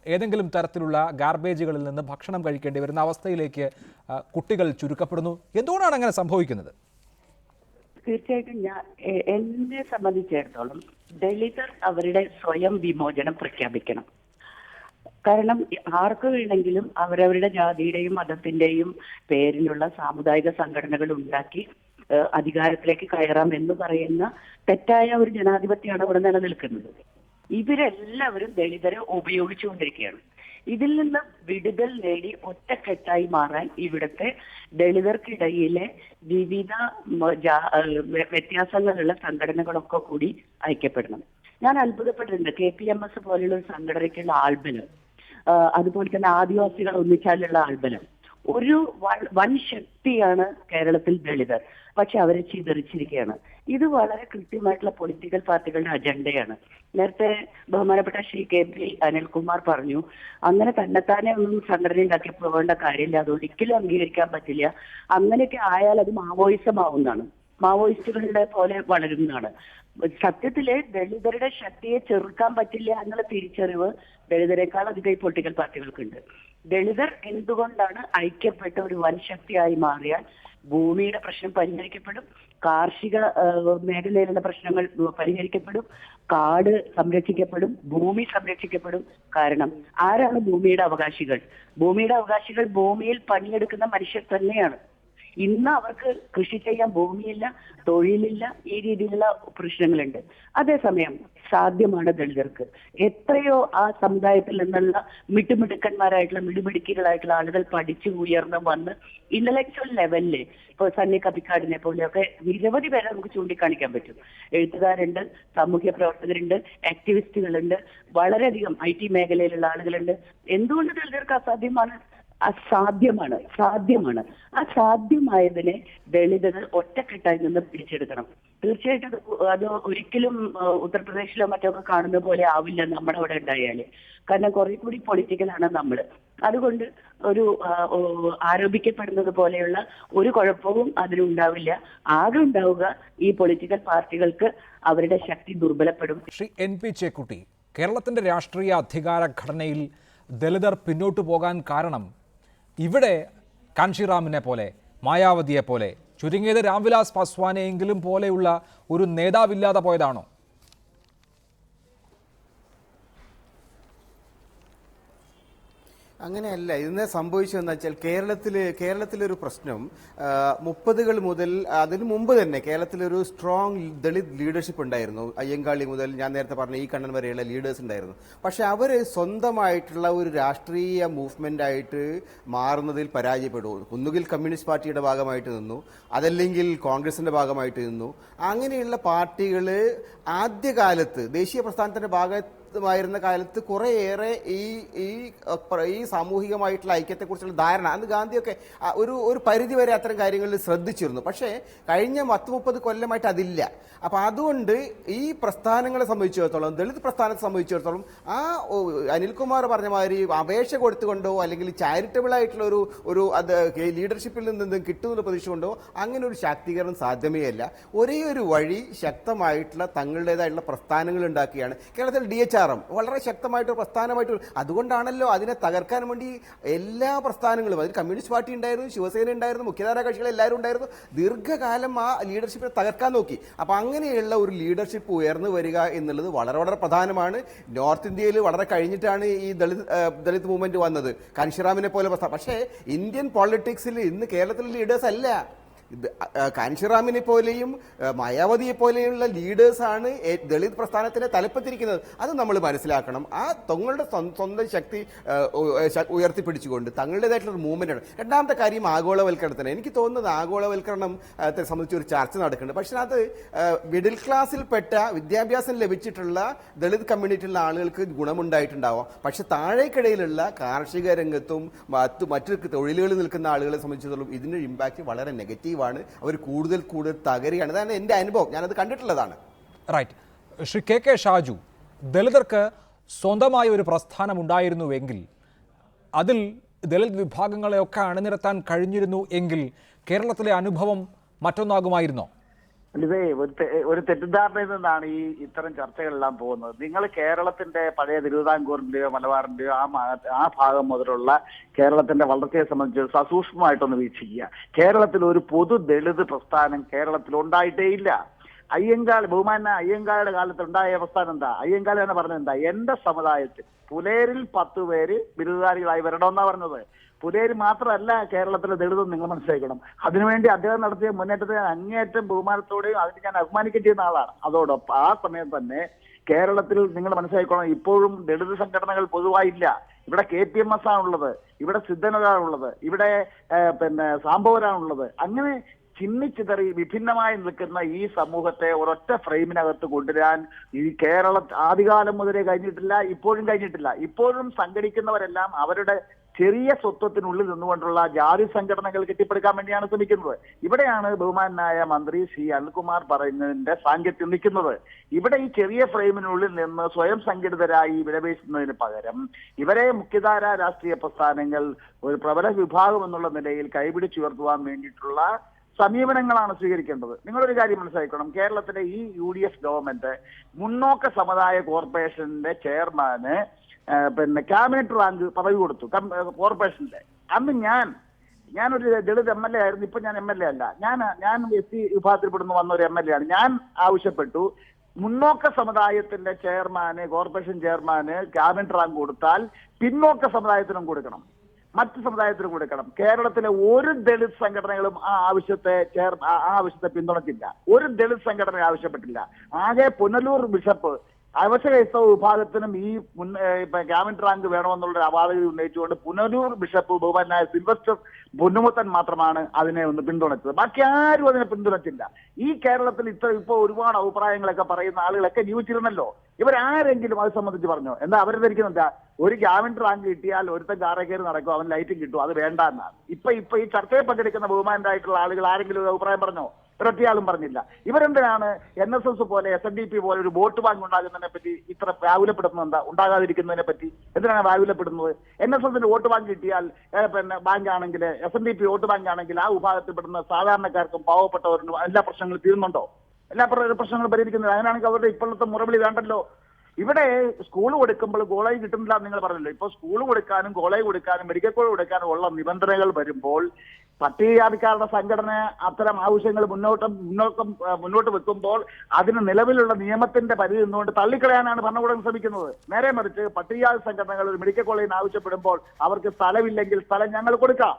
ഏതെങ്കിലും തരത്തിലുള്ള ഗാർബേജുകളിൽ നിന്ന് ഭക്ഷണം കഴിക്കേണ്ടി വരുന്ന അവസ്ഥയിലേക്ക് കുട്ടികൾ ചുരുക്കപ്പെടുന്നു. എന്തുകൊണ്ടാണ് അങ്ങനെ സംഭവിക്കുന്നത്? തീർച്ചയായിട്ടും എന്നെ സംബന്ധിച്ചിടത്തോളം ദളിതർ അവരുടെ സ്വയം വിമോചനം പ്രഖ്യാപിക്കണം. കാരണം ആർക്ക് വേണമെങ്കിലും അവരവരുടെ ജാതിയുടെയും മതത്തിന്റെയും പേരിലുള്ള സാമുദായിക സംഘടനകൾ ഉണ്ടാക്കി അധികാരത്തിലേക്ക് കയറാം എന്ന് പറയുന്ന തെറ്റായ ഒരു ജനാധിപത്യമാണ് ഇവിടെ നിലനിൽക്കുന്നത്. ഇവരെല്ലാവരും ദളിതരെ ഉപയോഗിച്ചുകൊണ്ടിരിക്കുകയാണ്. ഇതിൽ നിന്ന് വിടുതൽ നേടി ഒറ്റക്കെട്ടായി മാറാൻ ഇവിടുത്തെ ദളിതർക്കിടയിലെ വിവിധ വ്യത്യാസങ്ങളുള്ള സംഘടനകളൊക്കെ കൂടി ഐക്യപ്പെടണം. ഞാൻ അത്ഭുതപ്പെട്ടിട്ടുണ്ട്. KPMS പോലെയുള്ള ഒരു സംഘടനയ്ക്കുള്ള ആൾബലം, അതുപോലെ തന്നെ ആദിവാസികൾ ഒന്നിച്ചാലുള്ള ആൾബലം. ഒരു വൻ ശക്തിയാണ് കേരളത്തിൽ ദളിതർ. പക്ഷെ അവരെ ചിതറിച്ചിരിക്കുകയാണ്. ഇത് വളരെ കൃത്യമായിട്ടുള്ള പൊളിറ്റിക്കൽ പാർട്ടികളുടെ അജണ്ടയാണ്. നേരത്തെ ബഹുമാനപ്പെട്ട ശ്രീ KP അനിൽകുമാർ പറഞ്ഞു, അങ്ങനെ തന്നെത്താനെ ഒന്നും സംഘടന ഉണ്ടാക്കി പോകേണ്ട കാര്യമില്ല, അതൊരിക്കലും അംഗീകരിക്കാൻ പറ്റില്ല. അങ്ങനെയൊക്കെ ആയാൽ അത് മാവോയിസം ആവുന്നതാണ്, മാവോയിസ്റ്റുകളുടെ പോലെ വളരുന്നതാണ്. സത്യത്തില് ദളിതരുടെ ശക്തിയെ ചെറുക്കാൻ പറ്റില്ല എന്നുള്ള തിരിച്ചറിവ് ദളിതരെക്കാൾ അധികം ഈ പൊളിറ്റിക്കൽ പാർട്ടികൾക്കുണ്ട്. ദളിതർ എന്തുകൊണ്ടാണ് ഐക്യപ്പെട്ട ഒരു വൻ ശക്തിയായി മാറിയാൽ ഭൂമിയുടെ പ്രശ്നം പരിഹരിക്കപ്പെടും, കാർഷിക മേഖലയിലുള്ള പ്രശ്നങ്ങൾ പരിഹരിക്കപ്പെടും, കാട് സംരക്ഷിക്കപ്പെടും, ഭൂമി സംരക്ഷിക്കപ്പെടും. കാരണം ആരാണ് ഭൂമിയുടെ അവകാശികൾ? ഭൂമിയുടെ അവകാശികൾ ഭൂമിയിൽ പണിയെടുക്കുന്ന മനുഷ്യർ തന്നെയാണ്. ഇന്ന് അവർക്ക് കൃഷി ചെയ്യാൻ ഭൂമിയില്ല, തൊഴിലില്ല, ഈ രീതിയിലുള്ള പ്രശ്നങ്ങളുണ്ട്. അതേസമയം സാധ്യമാണ് ദളിതർക്ക്. എത്രയോ ആ സമുദായത്തിൽ നിന്നുള്ള മിടുമിടുക്കന്മാരായിട്ടുള്ള മിടുമിടുക്കികളായിട്ടുള്ള ആളുകൾ പഠിച്ചു ഉയർന്ന് വന്ന് ഇന്റലക്ച്വൽ ലെവലില് ഇപ്പൊ സണ്ണി കപ്പിക്കാടിനെ പോലെയൊക്കെ നിരവധി പേരെ നമുക്ക് ചൂണ്ടിക്കാണിക്കാൻ പറ്റും. എഴുത്തുകാരുണ്ട്, സാമൂഹ്യ പ്രവർത്തകരുണ്ട്, ആക്ടിവിസ്റ്റുകളുണ്ട്, വളരെയധികം IT മേഖലയിലുള്ള ആളുകളുണ്ട്. എന്തുകൊണ്ട് ദളിതർക്ക് അസാധ്യമാണ്? അസാധ്യമാണ്, സാധ്യമാണ്. ആ സാധ്യമായതിനെ ദളിതർ ഒറ്റക്കെട്ടായി നിന്ന് പിടിച്ചെടുക്കണം. തീർച്ചയായിട്ടും അത് ഒരിക്കലും ഉത്തർപ്രദേശിലോ മറ്റൊക്കെ കാണുന്ന പോലെ ആവില്ല നമ്മുടെ അവിടെ ഉണ്ടായാല്. കാരണം കുറെ കൂടി പൊളിറ്റിക്കലാണ് നമ്മൾ. അതുകൊണ്ട് ഒരു ആരോപിക്കപ്പെടുന്നത് പോലെയുള്ള ഒരു കുഴപ്പവും അതിലുണ്ടാവില്ല. ആകെ ഉണ്ടാവുക ഈ പൊളിറ്റിക്കൽ പാർട്ടികൾക്ക് അവരുടെ ശക്തി ദുർബലപ്പെടും. ശ്രീ NP ചേക്കുട്ടി, കേരളത്തിൻ്റെ രാഷ്ട്രീയ അധികാര ഘടനയിൽ ദളിതർ പിന്നോട്ടു പോകാൻ കാരണം ഇവിടെ കാൻഷിറാമിനെ പോലെ, മായാവതിയെ പോലെ, ചുരുങ്ങിയത് രാംവിലാസ് പാസ്വാനെയെങ്കിലും പോലെയുള്ള ഒരു നേതാവില്ലാതെ പോയതാണോ? അങ്ങനെയല്ല. ഇന്ന് സംഭവിച്ചതെന്ന് വെച്ചാൽ കേരളത്തിലൊരു പ്രശ്നം 30കൾ മുതൽ അതിനു മുമ്പ് തന്നെ കേരളത്തിലൊരു സ്ട്രോങ് ദളിത് ലീഡർഷിപ്പ് ഉണ്ടായിരുന്നു. അയ്യങ്കാളി മുതൽ ഞാൻ നേരത്തെ പറഞ്ഞ ഈ കണ്ണൻ വരെയുള്ള ലീഡേഴ്സ് ഉണ്ടായിരുന്നു. പക്ഷെ അവർ സ്വന്തമായിട്ടുള്ള ഒരു രാഷ്ട്രീയ മൂവ്മെന്റ് ആയിട്ട് മാറുന്നതിൽ പരാജയപ്പെടും. ഒന്നുകിൽ കമ്മ്യൂണിസ്റ്റ് പാർട്ടിയുടെ ഭാഗമായിട്ട് നിന്നു, അതല്ലെങ്കിൽ കോൺഗ്രസിന്റെ ഭാഗമായിട്ട് നിന്നു. അങ്ങനെയുള്ള പാർട്ടികൾ ആദ്യകാലത്ത് ദേശീയ പ്രസ്ഥാനത്തിന്റെ ആയിരുന്ന കാലത്ത് കുറേയേറെ ഈ സാമൂഹികമായിട്ടുള്ള ഐക്യത്തെക്കുറിച്ചുള്ള ധാരണ അന്ന് ഗാന്ധിയൊക്കെ ഒരു പരിധി വരെ അത്തരം കാര്യങ്ങളിൽ ശ്രദ്ധിച്ചിരുന്നു. പക്ഷേ കഴിഞ്ഞ 10-30 കൊല്ലമായിട്ട് അതില്ല. അപ്പം അതുകൊണ്ട് ഈ പ്രസ്ഥാനങ്ങളെ സംബന്ധിച്ചിടത്തോളം, ദളിത് പ്രസ്ഥാനത്തെ സംബന്ധിച്ചിടത്തോളം അനിൽകുമാർ പറഞ്ഞ മാതിരി അപേക്ഷ കൊടുത്തുകൊണ്ടോ അല്ലെങ്കിൽ ചാരിറ്റബിൾ ആയിട്ടുള്ള ഒരു അത് ലീഡർഷിപ്പിൽ നിന്ന് കിട്ടുമെന്ന് പ്രതീക്ഷിച്ചുകൊണ്ടോ അങ്ങനെ ഒരു ശാക്തീകരണം സാധ്യമേ അല്ല. ഒരേ ഒരു വഴി ശക്തമായിട്ടുള്ള തങ്ങളുടേതായിട്ടുള്ള പ്രസ്ഥാനങ്ങൾ ഉണ്ടാക്കുകയാണ്. കേരളത്തിൽ DHRM വളരെ ശക്തമായിട്ട് പ്രസ്ഥാനമായിട്ട്, അതുകൊണ്ടാണല്ലോ അതിനെ തകർക്കാൻ വേണ്ടി എല്ലാ പ്രസ്ഥാനങ്ങളും, അതിൽ കമ്മ്യൂണിസ്റ്റ് പാർട്ടി ഉണ്ടായിരുന്നു, ശിവസേന ഉണ്ടായിരുന്നു, മുഖ്യധാരാ കക്ഷികൾ എല്ലാവരും ഉണ്ടായിരുന്നു. ദീർഘകാലം ആ ലീഡർഷിപ്പിനെ തകർക്കാൻ നോക്കി. അപ്പം അങ്ങനെയുള്ള ഒരു ലീഡർഷിപ്പ് ഉയർന്നു വരിക എന്നുള്ളത് വളരെ വളരെ പ്രധാനമാണ്. നോർത്ത് ഇന്ത്യയിൽ വളരെ കഴിഞ്ഞിട്ടാണ് ഈ ദളിത് മൂവ്മെന്റ് വന്നത്, കാൻഷിറാമിനെ പോലെ പ്രസ്ഥാനം. പക്ഷേ ഇന്ത്യൻ പൊളിറ്റിക്സിൽ ഇന്ന് കേരളത്തിലെ ലീഡേഴ്സ് അല്ല, കാൻഷിറാമിനെ പോലെയും മായാവതിയെ പോലെയുള്ള ലീഡേഴ്സാണ് ദളിത് പ്രസ്ഥാനത്തിനെ തലപ്പത്തിരിക്കുന്നത്. അത് നമ്മൾ മനസ്സിലാക്കണം. തങ്ങളുടെ സ്വന്തം ശക്തി ഉയർത്തിപ്പിടിച്ചുകൊണ്ട് തങ്ങളുടേതായിട്ടുള്ള മൂവ്മെൻ്റ് ആണ്. രണ്ടാമത്തെ കാര്യം ആഗോളവൽക്കരണത്തിന്. എനിക്ക് തോന്നുന്നത് ആഗോളവൽക്കരണം സംബന്ധിച്ച് ഒരു ചർച്ച നടക്കുന്നുണ്ട്. പക്ഷേ അത് മിഡിൽ ക്ലാസ്സിൽപ്പെട്ട വിദ്യാഭ്യാസം ലഭിച്ചിട്ടുള്ള ദളിത് കമ്മ്യൂണിറ്റിയിലുള്ള ആളുകൾക്ക് ഗുണമുണ്ടായിട്ടുണ്ടാവാം. പക്ഷെ താഴേക്കിടയിലുള്ള കാർഷിക രംഗത്തും മറ്റു തൊഴിലുകളിൽ നിൽക്കുന്ന ആളുകളെ സംബന്ധിച്ചിടത്തോളം ഇതിൻ്റെ ഇമ്പാക്റ്റ് വളരെ നെഗറ്റീവ്. അവർ കൂടുതൽ തകരുകയാണ്. അതാണ് എൻ്റെ അനുഭവം, ഞാനത് കണ്ടിട്ടുള്ളതാണ്. റൈറ്റ്. ശ്രീ കെ ഷാജു, ദളിതർക്ക് സ്വന്തമായ ഒരു പ്രസ്ഥാനം ഉണ്ടായിരുന്നുവെങ്കിൽ, അതിൽ ദളിത് വിഭാഗങ്ങളെയൊക്കെ അണിനിരത്താൻ കഴിഞ്ഞിരുന്നു എങ്കിൽ കേരളത്തിലെ അനുഭവം മറ്റൊന്നാകുമായിരുന്നോ? ഇതേ ഒരു തെറ്റിദ്ധാരണയിൽ നിന്നാണ് ഇത്തരം ചർച്ചകളെല്ലാം പോകുന്നത്. നിങ്ങൾ കേരളത്തിന്റെ പഴയ തിരുവിതാംകൂറിന്റെയോ മലബാറിന്റെയോ ആ ഭാഗം മുതലുള്ള കേരളത്തിന്റെ വളർച്ചയെ സംബന്ധിച്ച് സസൂക്ഷ്മമായിട്ടൊന്ന് വീക്ഷിക്കുക. കേരളത്തിൽ ഒരു പൊതു ദളിത് പ്രസ്ഥാനം കേരളത്തിൽ ഉണ്ടായിട്ടേയില്ല. ബഹുമാന അയ്യങ്കാളുടെ കാലത്ത് ഉണ്ടായ പ്രസ്ഥാനം എന്താ? അയ്യങ്കാൾ തന്നെ പറഞ്ഞത് എന്താ? എന്റെ സമുദായത്തിൽ പുലേരിൽ 10 പേര് ബിരുദധാരികളായി വരണമെന്നാ പറഞ്ഞത്. പുലേര് മാത്രമല്ല കേരളത്തിലെ ദളിതം, നിങ്ങൾ മനസ്സിലാക്കണം. അതിനുവേണ്ടി അദ്ദേഹം നടത്തിയ മുന്നേറ്റത്തെ അങ്ങേയറ്റം ബഹുമാനത്തോടെയും അതിന് ഞാൻ അഭിമാനിക്കുകയും ചെയ്യുന്ന ആളാണ്. അതോടൊപ്പം ആ സമയം തന്നെ കേരളത്തിൽ നിങ്ങൾ മനസ്സിലാക്കണം, ഇപ്പോഴും ദളിത് സംഘടനകൾ പൊതുവായില്ല. ഇവിടെ KPMS ആണുള്ളത്, ഇവിടെ സിദ്ധനൊരാണുള്ളത്, ഇവിടെ സാംബവരാണുള്ളത്. അങ്ങനെ ചിന്നിച്ചിതറി വിഭിന്നമായി നിൽക്കുന്ന ഈ സമൂഹത്തെ ഒരൊറ്റ ഫ്രെയിമിനകത്ത് കൊണ്ടുവരാൻ ഈ ആദ്യകാലം മുതലേ കഴിഞ്ഞിട്ടില്ല, ഇപ്പോഴും കഴിഞ്ഞിട്ടില്ല. ഇപ്പോഴും സംഘടിക്കുന്നവരെല്ലാം അവരുടെ ചെറിയ സ്വത്വത്തിനുള്ളിൽ നിന്നുകൊണ്ടുള്ള ജാതി സംഘടനകൾ കെട്ടിപ്പടുക്കാൻ വേണ്ടിയാണ് ശ്രമിക്കുന്നത്. ഇവിടെയാണ് ബഹുമാനായ മന്ത്രി ശ്രീ അനിൽകുമാർ പറയുന്നതിന്റെ സാങ്കത്യം നിൽക്കുന്നത്. ഇവിടെ ഈ ചെറിയ ഫ്രെയിമിനുള്ളിൽ നിന്ന് സ്വയം സംഘടിതരായി വിലപേശുന്നതിന് പകരം ഇവരെ മുഖ്യധാരാ രാഷ്ട്രീയ പ്രസ്ഥാനങ്ങൾ ഒരു പ്രബല വിഭാഗം എന്നുള്ള നിലയിൽ കൈപിടിച്ചുയർത്തുവാൻ വേണ്ടിയിട്ടുള്ള സമീപനങ്ങളാണ് സ്വീകരിക്കേണ്ടത്. നിങ്ങളൊരു കാര്യം മനസ്സിലാക്കണം, കേരളത്തിലെ ഈ UDF ഗവൺമെന്റ് മുന്നോക്ക സമുദായ കോർപ്പറേഷന്റെ ചെയർമാന് ക്യാബിനറ്റ് റാങ്ക് പദവി കൊടുത്തു കോർപ്പറേഷനിലെ. അന്ന് ഞാനൊരു ദളിത് MLA ആയിരുന്നു. ഇപ്പൊ ഞാൻ MLA അല്ല, ഞാൻ SC വിഭാഗത്തിൽപ്പെടുന്ന വന്ന ഒരു MLA ആണ്. ഞാൻ ആവശ്യപ്പെട്ടു, മുന്നോക്ക സമുദായത്തിന്റെ കോർപ്പറേഷൻ ചെയർമാന് ക്യാബിനറ്റ് റാങ്ക് കൊടുത്താൽ പിന്നോക്ക സമുദായത്തിനും കൊടുക്കണം, മറ്റു സമുദായത്തിനും കൊടുക്കണം. കേരളത്തിലെ ഒരു ദളിത് സംഘടനകളും ആ ആവശ്യത്തെ പിന്തുണച്ചില്ല. ഒരു ദളിത് സംഘടന ആവശ്യപ്പെട്ടില്ല. ആകെ പുനലൂർ ബിഷപ്പ് അവശക്രൈസ്തവ വിഭാഗത്തിനും ഈ ക്യാബിനറ്റ് റാങ്ക് വേണമെന്നുള്ള അപാകത ഉന്നയിച്ചുകൊണ്ട് പുനലൂർ ബിഷപ്പ് ബഹുമാനായ സിൽവസ്റ്റർ പൊന്നുമുത്തൻ മാത്രമാണ് അതിനെ ഒന്ന് പിന്തുണച്ചത്. ബാക്കി ആരും അതിനെ പിന്തുണച്ചില്ല. ഈ കേരളത്തിൽ ഇപ്പോൾ ഒരുപാട് അഭിപ്രായങ്ങളൊക്കെ പറയുന്ന ആളുകളൊക്കെ ജീവിച്ചിരുന്നല്ലോ. ഇവരാരെങ്കിലും അത് സംബന്ധിച്ച് പറഞ്ഞോ? എന്താ അവർ ധരിക്കുന്നുണ്ടാ? ഒരു ക്യാബിനറ്റ് റാങ്ക് കിട്ടിയാൽ ഒരുത്തൻ കാറേ കയറി നടക്കും, അവൻ ലൈറ്റും കിട്ടും, അത് വേണ്ട എന്നാണ്. ഇപ്പൊ ഈ ചർച്ചയിൽ പങ്കെടുക്കുന്ന ബഹുമാനായിട്ടുള്ള ആളുകൾ ആരെങ്കിലും അഭിപ്രായം പറഞ്ഞോ? ഒരൊറ്റയാളും പറഞ്ഞില്ല. ഇവരെന്തിനാണ് NSS പോലെ SNDP പോലെ ഒരു വോട്ട് ബാങ്ക് ഉണ്ടാകുന്നതിനെ പറ്റി ഇത്ര വ്യാകുലപ്പെടുന്നത്? എന്താ ഉണ്ടാകാതിരിക്കുന്നതിനെ പറ്റി എന്തിനാണ് വ്യാകുലപ്പെടുന്നത്? NSSന്റെ വോട്ട് ബാങ്ക് കിട്ടിയാൽ ബാങ്ക് ആണെങ്കിൽ, SNDP വോട്ട് ബാങ്ക് ആണെങ്കിൽ ആ വിഭാഗത്തിൽപ്പെടുന്ന സാധാരണക്കാർക്കും പാവപ്പെട്ടവരിനും എല്ലാ പ്രശ്നങ്ങളും തീരുന്നുണ്ടോ? എല്ലാ പ്രശ്നങ്ങളും പരിഹരിക്കുന്നത്? അങ്ങനെയാണെങ്കിൽ അവരുടെ ഇപ്പോഴത്തെ മുറവിളി വേണ്ടല്ലോ. ഇവിടെ സ്കൂൾ കൊടുക്കുമ്പോൾ കോളേജ് കിട്ടുന്നില്ല നിങ്ങൾ പറഞ്ഞല്ലോ. ഇപ്പൊ സ്കൂൾ കൊടുക്കാനും കോളേജ് കൊടുക്കാനും മെഡിക്കൽ കോളേജ് കൊടുക്കാനും ഉള്ള നിബന്ധനകൾ വരുമ്പോൾ പട്ടികജാതിക്കാരുടെ സംഘടന അത്തരം ആവശ്യങ്ങൾ മുന്നോട്ട് വെക്കുമ്പോൾ അതിന് നിലവിലുള്ള നിയമത്തിന്റെ പരിധി നിന്നുകൊണ്ട് തള്ളിക്കളയാനാണ് ഭരണകൂടം ശ്രമിക്കുന്നത്. നേരെ മറിച്ച് പട്ടികജാതി സംഘടനകൾ ഒരു മെഡിക്കൽ കോളേജിന് ആവശ്യപ്പെടുമ്പോൾ അവർക്ക് സ്ഥലമില്ലെങ്കിൽ സ്ഥലം ഞങ്ങൾ കൊടുക്കാം,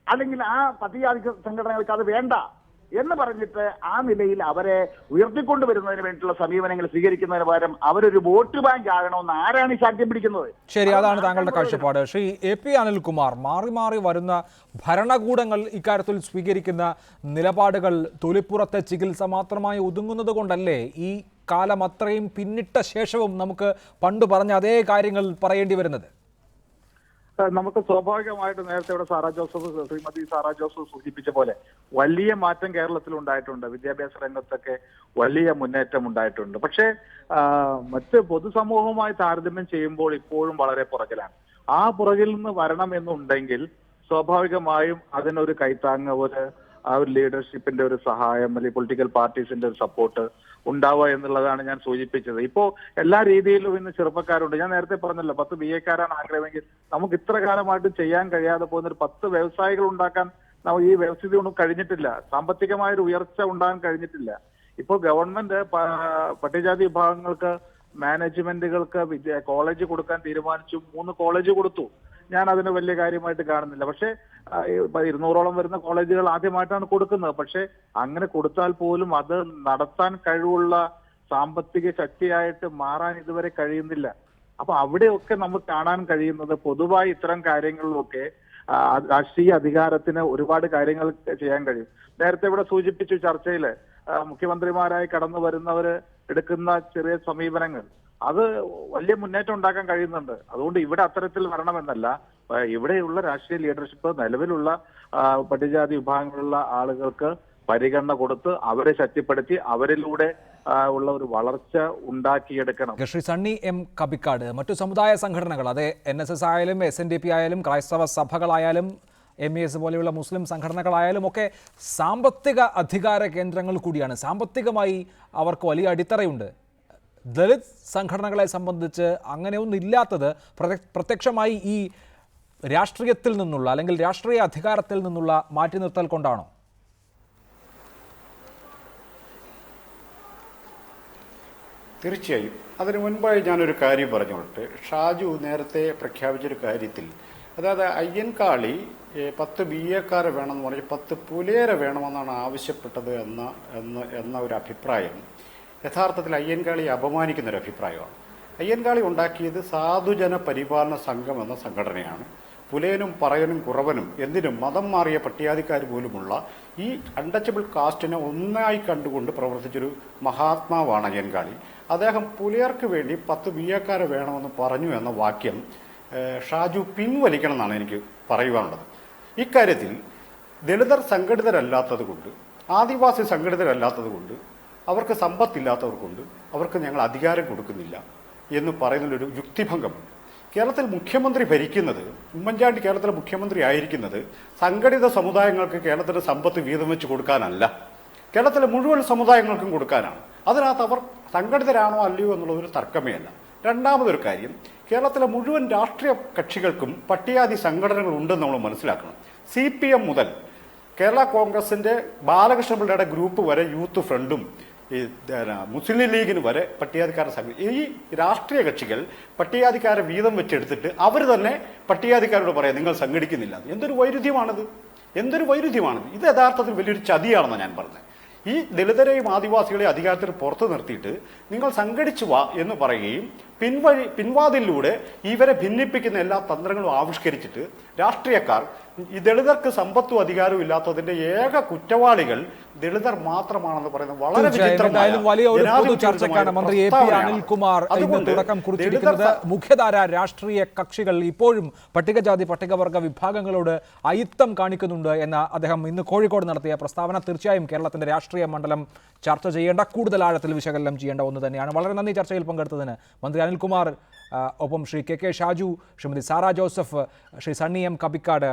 അല്ലെങ്കിൽ ആ പട്ടികജാതി സംഘടനകൾക്ക് അത് വേണ്ട, എന്ന് പറഞ്ഞിട്ട് ആ നിലയിൽ അവരെ ഉയർത്തിക്കൊണ്ടുവരുന്നതിന് വേണ്ടിയിട്ടുള്ള സമീപനങ്ങൾ സ്വീകരിക്കുന്നതിന് പകരം അവരൊരു വോട്ട് ബാങ്ക് ആകണമെന്ന് ആരാണ് ഈ ശാഠ്യം പിടിക്കുന്നത്? ശരി, അതാണ് താങ്കളുടെ കാഴ്ചപ്പാട്. ശ്രീ AP അനിൽകുമാർ, മാറി മാറി വരുന്ന ഭരണകൂടങ്ങൾ ഇക്കാര്യത്തിൽ സ്വീകരിക്കുന്ന നിലപാടുകൾ തൊലിപ്പുറത്തെ ചികിത്സ മാത്രമായി ഒതുങ്ങുന്നത് കൊണ്ടല്ലേ ഈ കാലം അത്രയും പിന്നിട്ട ശേഷവും നമുക്ക് പണ്ട് പറഞ്ഞ അതേ കാര്യങ്ങൾ പറയേണ്ടി വരുന്നത്? നമുക്ക് സ്വാഭാവികമായിട്ട് നേരത്തെ ഇവിടെ ശ്രീമതി സാറാ ജോസഫ് സൂചിപ്പിച്ച പോലെ വലിയ മാറ്റം കേരളത്തിൽ ഉണ്ടായിട്ടുണ്ട്. വിദ്യാഭ്യാസ രംഗത്തൊക്കെ വലിയ മുന്നേറ്റം ഉണ്ടായിട്ടുണ്ട്. പക്ഷേ മറ്റ് പൊതുസമൂഹവുമായി താരതമ്യം ചെയ്യുമ്പോൾ ഇപ്പോഴും വളരെ പുറകിലാണ്. ആ പുറകിൽ നിന്ന് വരണം എന്നുണ്ടെങ്കിൽ സ്വാഭാവികമായും അതിനൊരു കൈത്താങ്ങ്, ഒരു ലീഡർഷിപ്പിന്റെ ഒരു സഹായം, അല്ലെങ്കിൽ പൊളിറ്റിക്കൽ പാർട്ടീസിന്റെ ഒരു സപ്പോർട്ട് ഉണ്ടാവുക എന്നുള്ളതാണ് ഞാൻ സൂചിപ്പിച്ചത്. ഇപ്പോ എല്ലാ രീതിയിലും ഇന്ന് ചെറുപ്പക്കാരുണ്ട്. ഞാൻ നേരത്തെ പറഞ്ഞല്ലോ 10 BA-ക്കാരാണ് ആഗ്രഹമെങ്കിൽ നമുക്ക് ഇത്ര കാലമായിട്ട് ചെയ്യാൻ കഴിയാതെ പോകുന്ന ഒരു 10 വ്യവസായികൾ ഉണ്ടാക്കാൻ ഈ വ്യവസ്ഥിതി ഒന്നും കഴിഞ്ഞിട്ടില്ല. സാമ്പത്തികമായൊരു ഉയർച്ച ഉണ്ടാകാൻ കഴിഞ്ഞിട്ടില്ല. ഇപ്പോൾ ഗവൺമെന്റ് പട്ടികജാതി വിഭാഗങ്ങൾക്ക് മാനേജ്മെന്റുകൾക്ക് കോളേജ് കൊടുക്കാൻ തീരുമാനിച്ചു. 3 കോളേജ് കൊടുത്തു. ഞാൻ അതിന് വലിയ കാര്യമായിട്ട് കാണുന്നില്ല. പക്ഷേ 200ഓളം വരുന്ന കോളേജുകൾ ആദ്യമായിട്ടാണ് കൊടുക്കുന്നത്. പക്ഷെ അങ്ങനെ കൊടുത്താൽ പോലും അത് നടത്താൻ കഴിവുള്ള സാമ്പത്തിക ശക്തിയായിട്ട് മാറാൻ ഇതുവരെ കഴിയുന്നില്ല. അപ്പൊ അവിടെയൊക്കെ നമുക്ക് കാണാൻ കഴിയുന്നത് പൊതുവായി ഇത്തരം കാര്യങ്ങളിലൊക്കെ രാഷ്ട്രീയ അധികാരത്തിന് ഒരുപാട് കാര്യങ്ങൾ ചെയ്യാൻ കഴിയും. നേരത്തെ ഇവിടെ സൂചിപ്പിച്ചു ചർച്ചയില് മുഖ്യമന്ത്രിമാരായി കടന്നു വരുന്നവര് എടുക്കുന്ന ചെറിയ സമീപനങ്ങൾ, അത് വലിയ മുന്നേറ്റം ഉണ്ടാക്കാൻ കഴിയുന്നുണ്ട്. അതുകൊണ്ട് ഇവിടെ അത്തരത്തിൽ വരണമെന്നല്ല, ഇവിടെയുള്ള രാഷ്ട്രീയ ലീഡർഷിപ്പ് നിലവിലുള്ള പട്ടികജാതി വിഭാഗങ്ങളിലുള്ള ആളുകൾക്ക് പരിഗണന കൊടുത്ത് അവരെ ശക്തിപ്പെടുത്തി അവരിലൂടെ ഉള്ള ഒരു വളർച്ച ഉണ്ടാക്കിയെടുക്കണം. ശ്രീ സണ്ണി M കബിക്കാട്, മറ്റു സമുദായ സംഘടനകൾ, അത് NSS ആയാലും SNDP ആയാലും ക്രൈസ്തവ സഭകളായാലും MES പോലെയുള്ള മുസ്ലിം സംഘടനകളായാലും ഒക്കെ സാമ്പത്തിക അധികാര കേന്ദ്രങ്ങൾ കൂടിയാണ്. സാമ്പത്തികമായി അവർക്ക് വലിയ അടിത്തറയുണ്ട്. ദളിത് സംഘടനകളെ സംബന്ധിച്ച് അങ്ങനെയൊന്നും ഇല്ലാത്തത് പ്രത്യക്ഷമായി ഈ രാഷ്ട്രീയത്തിൽ നിന്നുള്ള അല്ലെങ്കിൽ രാഷ്ട്രീയ അധികാരത്തിൽ നിന്നുള്ള മാറ്റി നിർത്തൽ കൊണ്ടാണോ? തീർച്ചയായും. അതിനു മുൻപായി ഞാനൊരു കാര്യം പറഞ്ഞോട്ടെ. ഷാജു നേരത്തെ പ്രഖ്യാപിച്ചൊരു കാര്യത്തിൽ, അതായത് അയ്യൻകാളി 10 BA-ക്കാരെ വേണമെന്ന് പറഞ്ഞ് 10 പുലയരെ വേണമെന്നാണ് ആവശ്യപ്പെട്ടത് എന്ന ഒരു അഭിപ്രായം യഥാർത്ഥത്തിൽ അയ്യൻകാളിയെ അപമാനിക്കുന്ന ഒരു അഭിപ്രായമാണ്. അയ്യൻകാളി ഉണ്ടാക്കിയത് സാധുജന പരിപാലന സംഘം എന്ന സംഘടനയാണ്. പുലയനും പറയനും കുറവനും എന്തിനും മതം മാറിയ പട്ടികജാതിക്കാർ പോലുമുള്ള ഈ അൺടച്ചബിൾ കാസ്റ്റിനെ ഒന്നായി കണ്ടുകൊണ്ട് പ്രവർത്തിച്ചൊരു മഹാത്മാവാണ് അയ്യൻകാളി. അദ്ദേഹം പുലയർക്ക് വേണ്ടി 10 BA-ക്കാരെ വേണമെന്ന് പറഞ്ഞു എന്ന വാക്യം ഷാജു പിൻവലിക്കണം എന്നാണ് എനിക്ക് പറയുവാനുള്ളത്. ഇക്കാര്യത്തിൽ ദളിതർ സംഘടിതരല്ലാത്തത് കൊണ്ട്, ആദിവാസി സംഘടിതരല്ലാത്തത് കൊണ്ട്, അവർക്ക് സമ്പത്തില്ലാത്തവർക്കൊണ്ട് അവർക്ക് ഞങ്ങൾ അധികാരം കൊടുക്കുന്നില്ല എന്ന് പറയുന്നതിലൊരു യുക്തിഭംഗമുണ്ട്. കേരളത്തിൽ മുഖ്യമന്ത്രി ഭരിക്കുന്നത്, ഉമ്മൻചാണ്ടി കേരളത്തിലെ മുഖ്യമന്ത്രി ആയിരിക്കുന്നത് സംഘടിത സമുദായങ്ങൾക്ക് കേരളത്തിലെ സമ്പത്ത് വീതം വെച്ച് കൊടുക്കാനല്ല, കേരളത്തിലെ മുഴുവൻ സമുദായങ്ങൾക്കും കൊടുക്കാനാണ്. അതിനകത്ത് അവർ സംഘടിതരാണോ അല്ലയോ എന്നുള്ളതൊരു തർക്കമേ അല്ല. രണ്ടാമതൊരു കാര്യം, കേരളത്തിലെ മുഴുവൻ രാഷ്ട്രീയ കക്ഷികൾക്കും പട്ടികജാതി സംഘടനകൾ ഉണ്ടെന്ന് നമ്മൾ മനസ്സിലാക്കണം. CPM മുതൽ കേരള കോൺഗ്രസിന്റെ ബാലകൃഷ്ണപിള്ളയുടെ ഗ്രൂപ്പ് വരെ, യൂത്ത് ഫ്രണ്ടും മുസ്ലിം ലീഗിന് വരെ പട്ടികജാതിക്കാരുടെ സംഘം. ഈ രാഷ്ട്രീയ കക്ഷികൾ പട്ടികജാതിക്കാരെ വീതം വെച്ചെടുത്തിട്ട് അവർ തന്നെ പട്ടികജാതിക്കാരോട് പറയാം നിങ്ങൾ സംഘടിക്കുന്നില്ല. എന്തൊരു വൈരുദ്ധ്യമാണിത്, എന്തൊരു വൈരുദ്ധ്യമാണിത്. ഇത് യഥാർത്ഥത്തിൽ വലിയൊരു ചതിയാണെന്നാണ് ഞാൻ പറഞ്ഞത്. ഈ ദളിതരെയും ആദിവാസികളെയും അധികാരത്തിൽ പുറത്തു നിർത്തിയിട്ട് നിങ്ങൾ സംഘടിച്ചു വാ എന്ന് പറയുകയും പിൻവാതിലൂടെ ഇവരെ ഭിന്നിപ്പിക്കുന്ന എല്ലാ തന്ത്രങ്ങളും ആവിഷ്കരിച്ചിട്ട് രാഷ്ട്രീയക്കാർ ഈ ദളിതർക്ക് സമ്പത്തും അധികാരവും ഇല്ലാത്തതിന്റെ ഏക കുറ്റവാളികൾ ദളിതർ മാത്രമാണെന്ന് പറയുന്നത് വളരെ വലിയ ഒരു പൊതു ചർച്ചയ്ക്കാണ് മന്ത്രി AP അനിൽകുമാർ ഇന്ന് തുടക്കം കുറിച്ചിരിക്കുന്നത്. മുഖ്യധാര രാഷ്ട്രീയ കക്ഷികൾ ഇപ്പോഴും പട്ടികജാതി പട്ടികവർഗ വിഭാഗങ്ങളോട് അയിത്തം കാണിക്കുന്നുണ്ട് എന്ന അദ്ദേഹം ഇന്ന് കോഴിക്കോട് നടത്തിയ പ്രസ്താവന തീർച്ചയായും കേരളത്തിന്റെ രാഷ്ട്രീയ മണ്ഡലം ചർച്ച ചെയ്യേണ്ട, കൂടുതൽ ആഴത്തിൽ വിശകലനം ചെയ്യേണ്ട ഒന്ന് തന്നെയാണ്. വളരെ നന്ദി ചർച്ചയിൽ പങ്കെടുത്തതിന് മന്ത്രി അനിൽകുമാർ, ഒപ്പം Shri KK Shaju, Shrimati Sara Joseph, Shri Sunny M Kappikkad,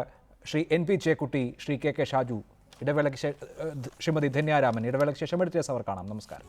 Shri NP Chekkutty, Shri KK Shaju. ഇടവേളയ്ക്ക് ശ്രീമതി ധന്യാരാമൻ. ഇടവേളയ്ക്ക് ശേഷം എടുത്ത അവർ കാണാം. നമസ്കാരം.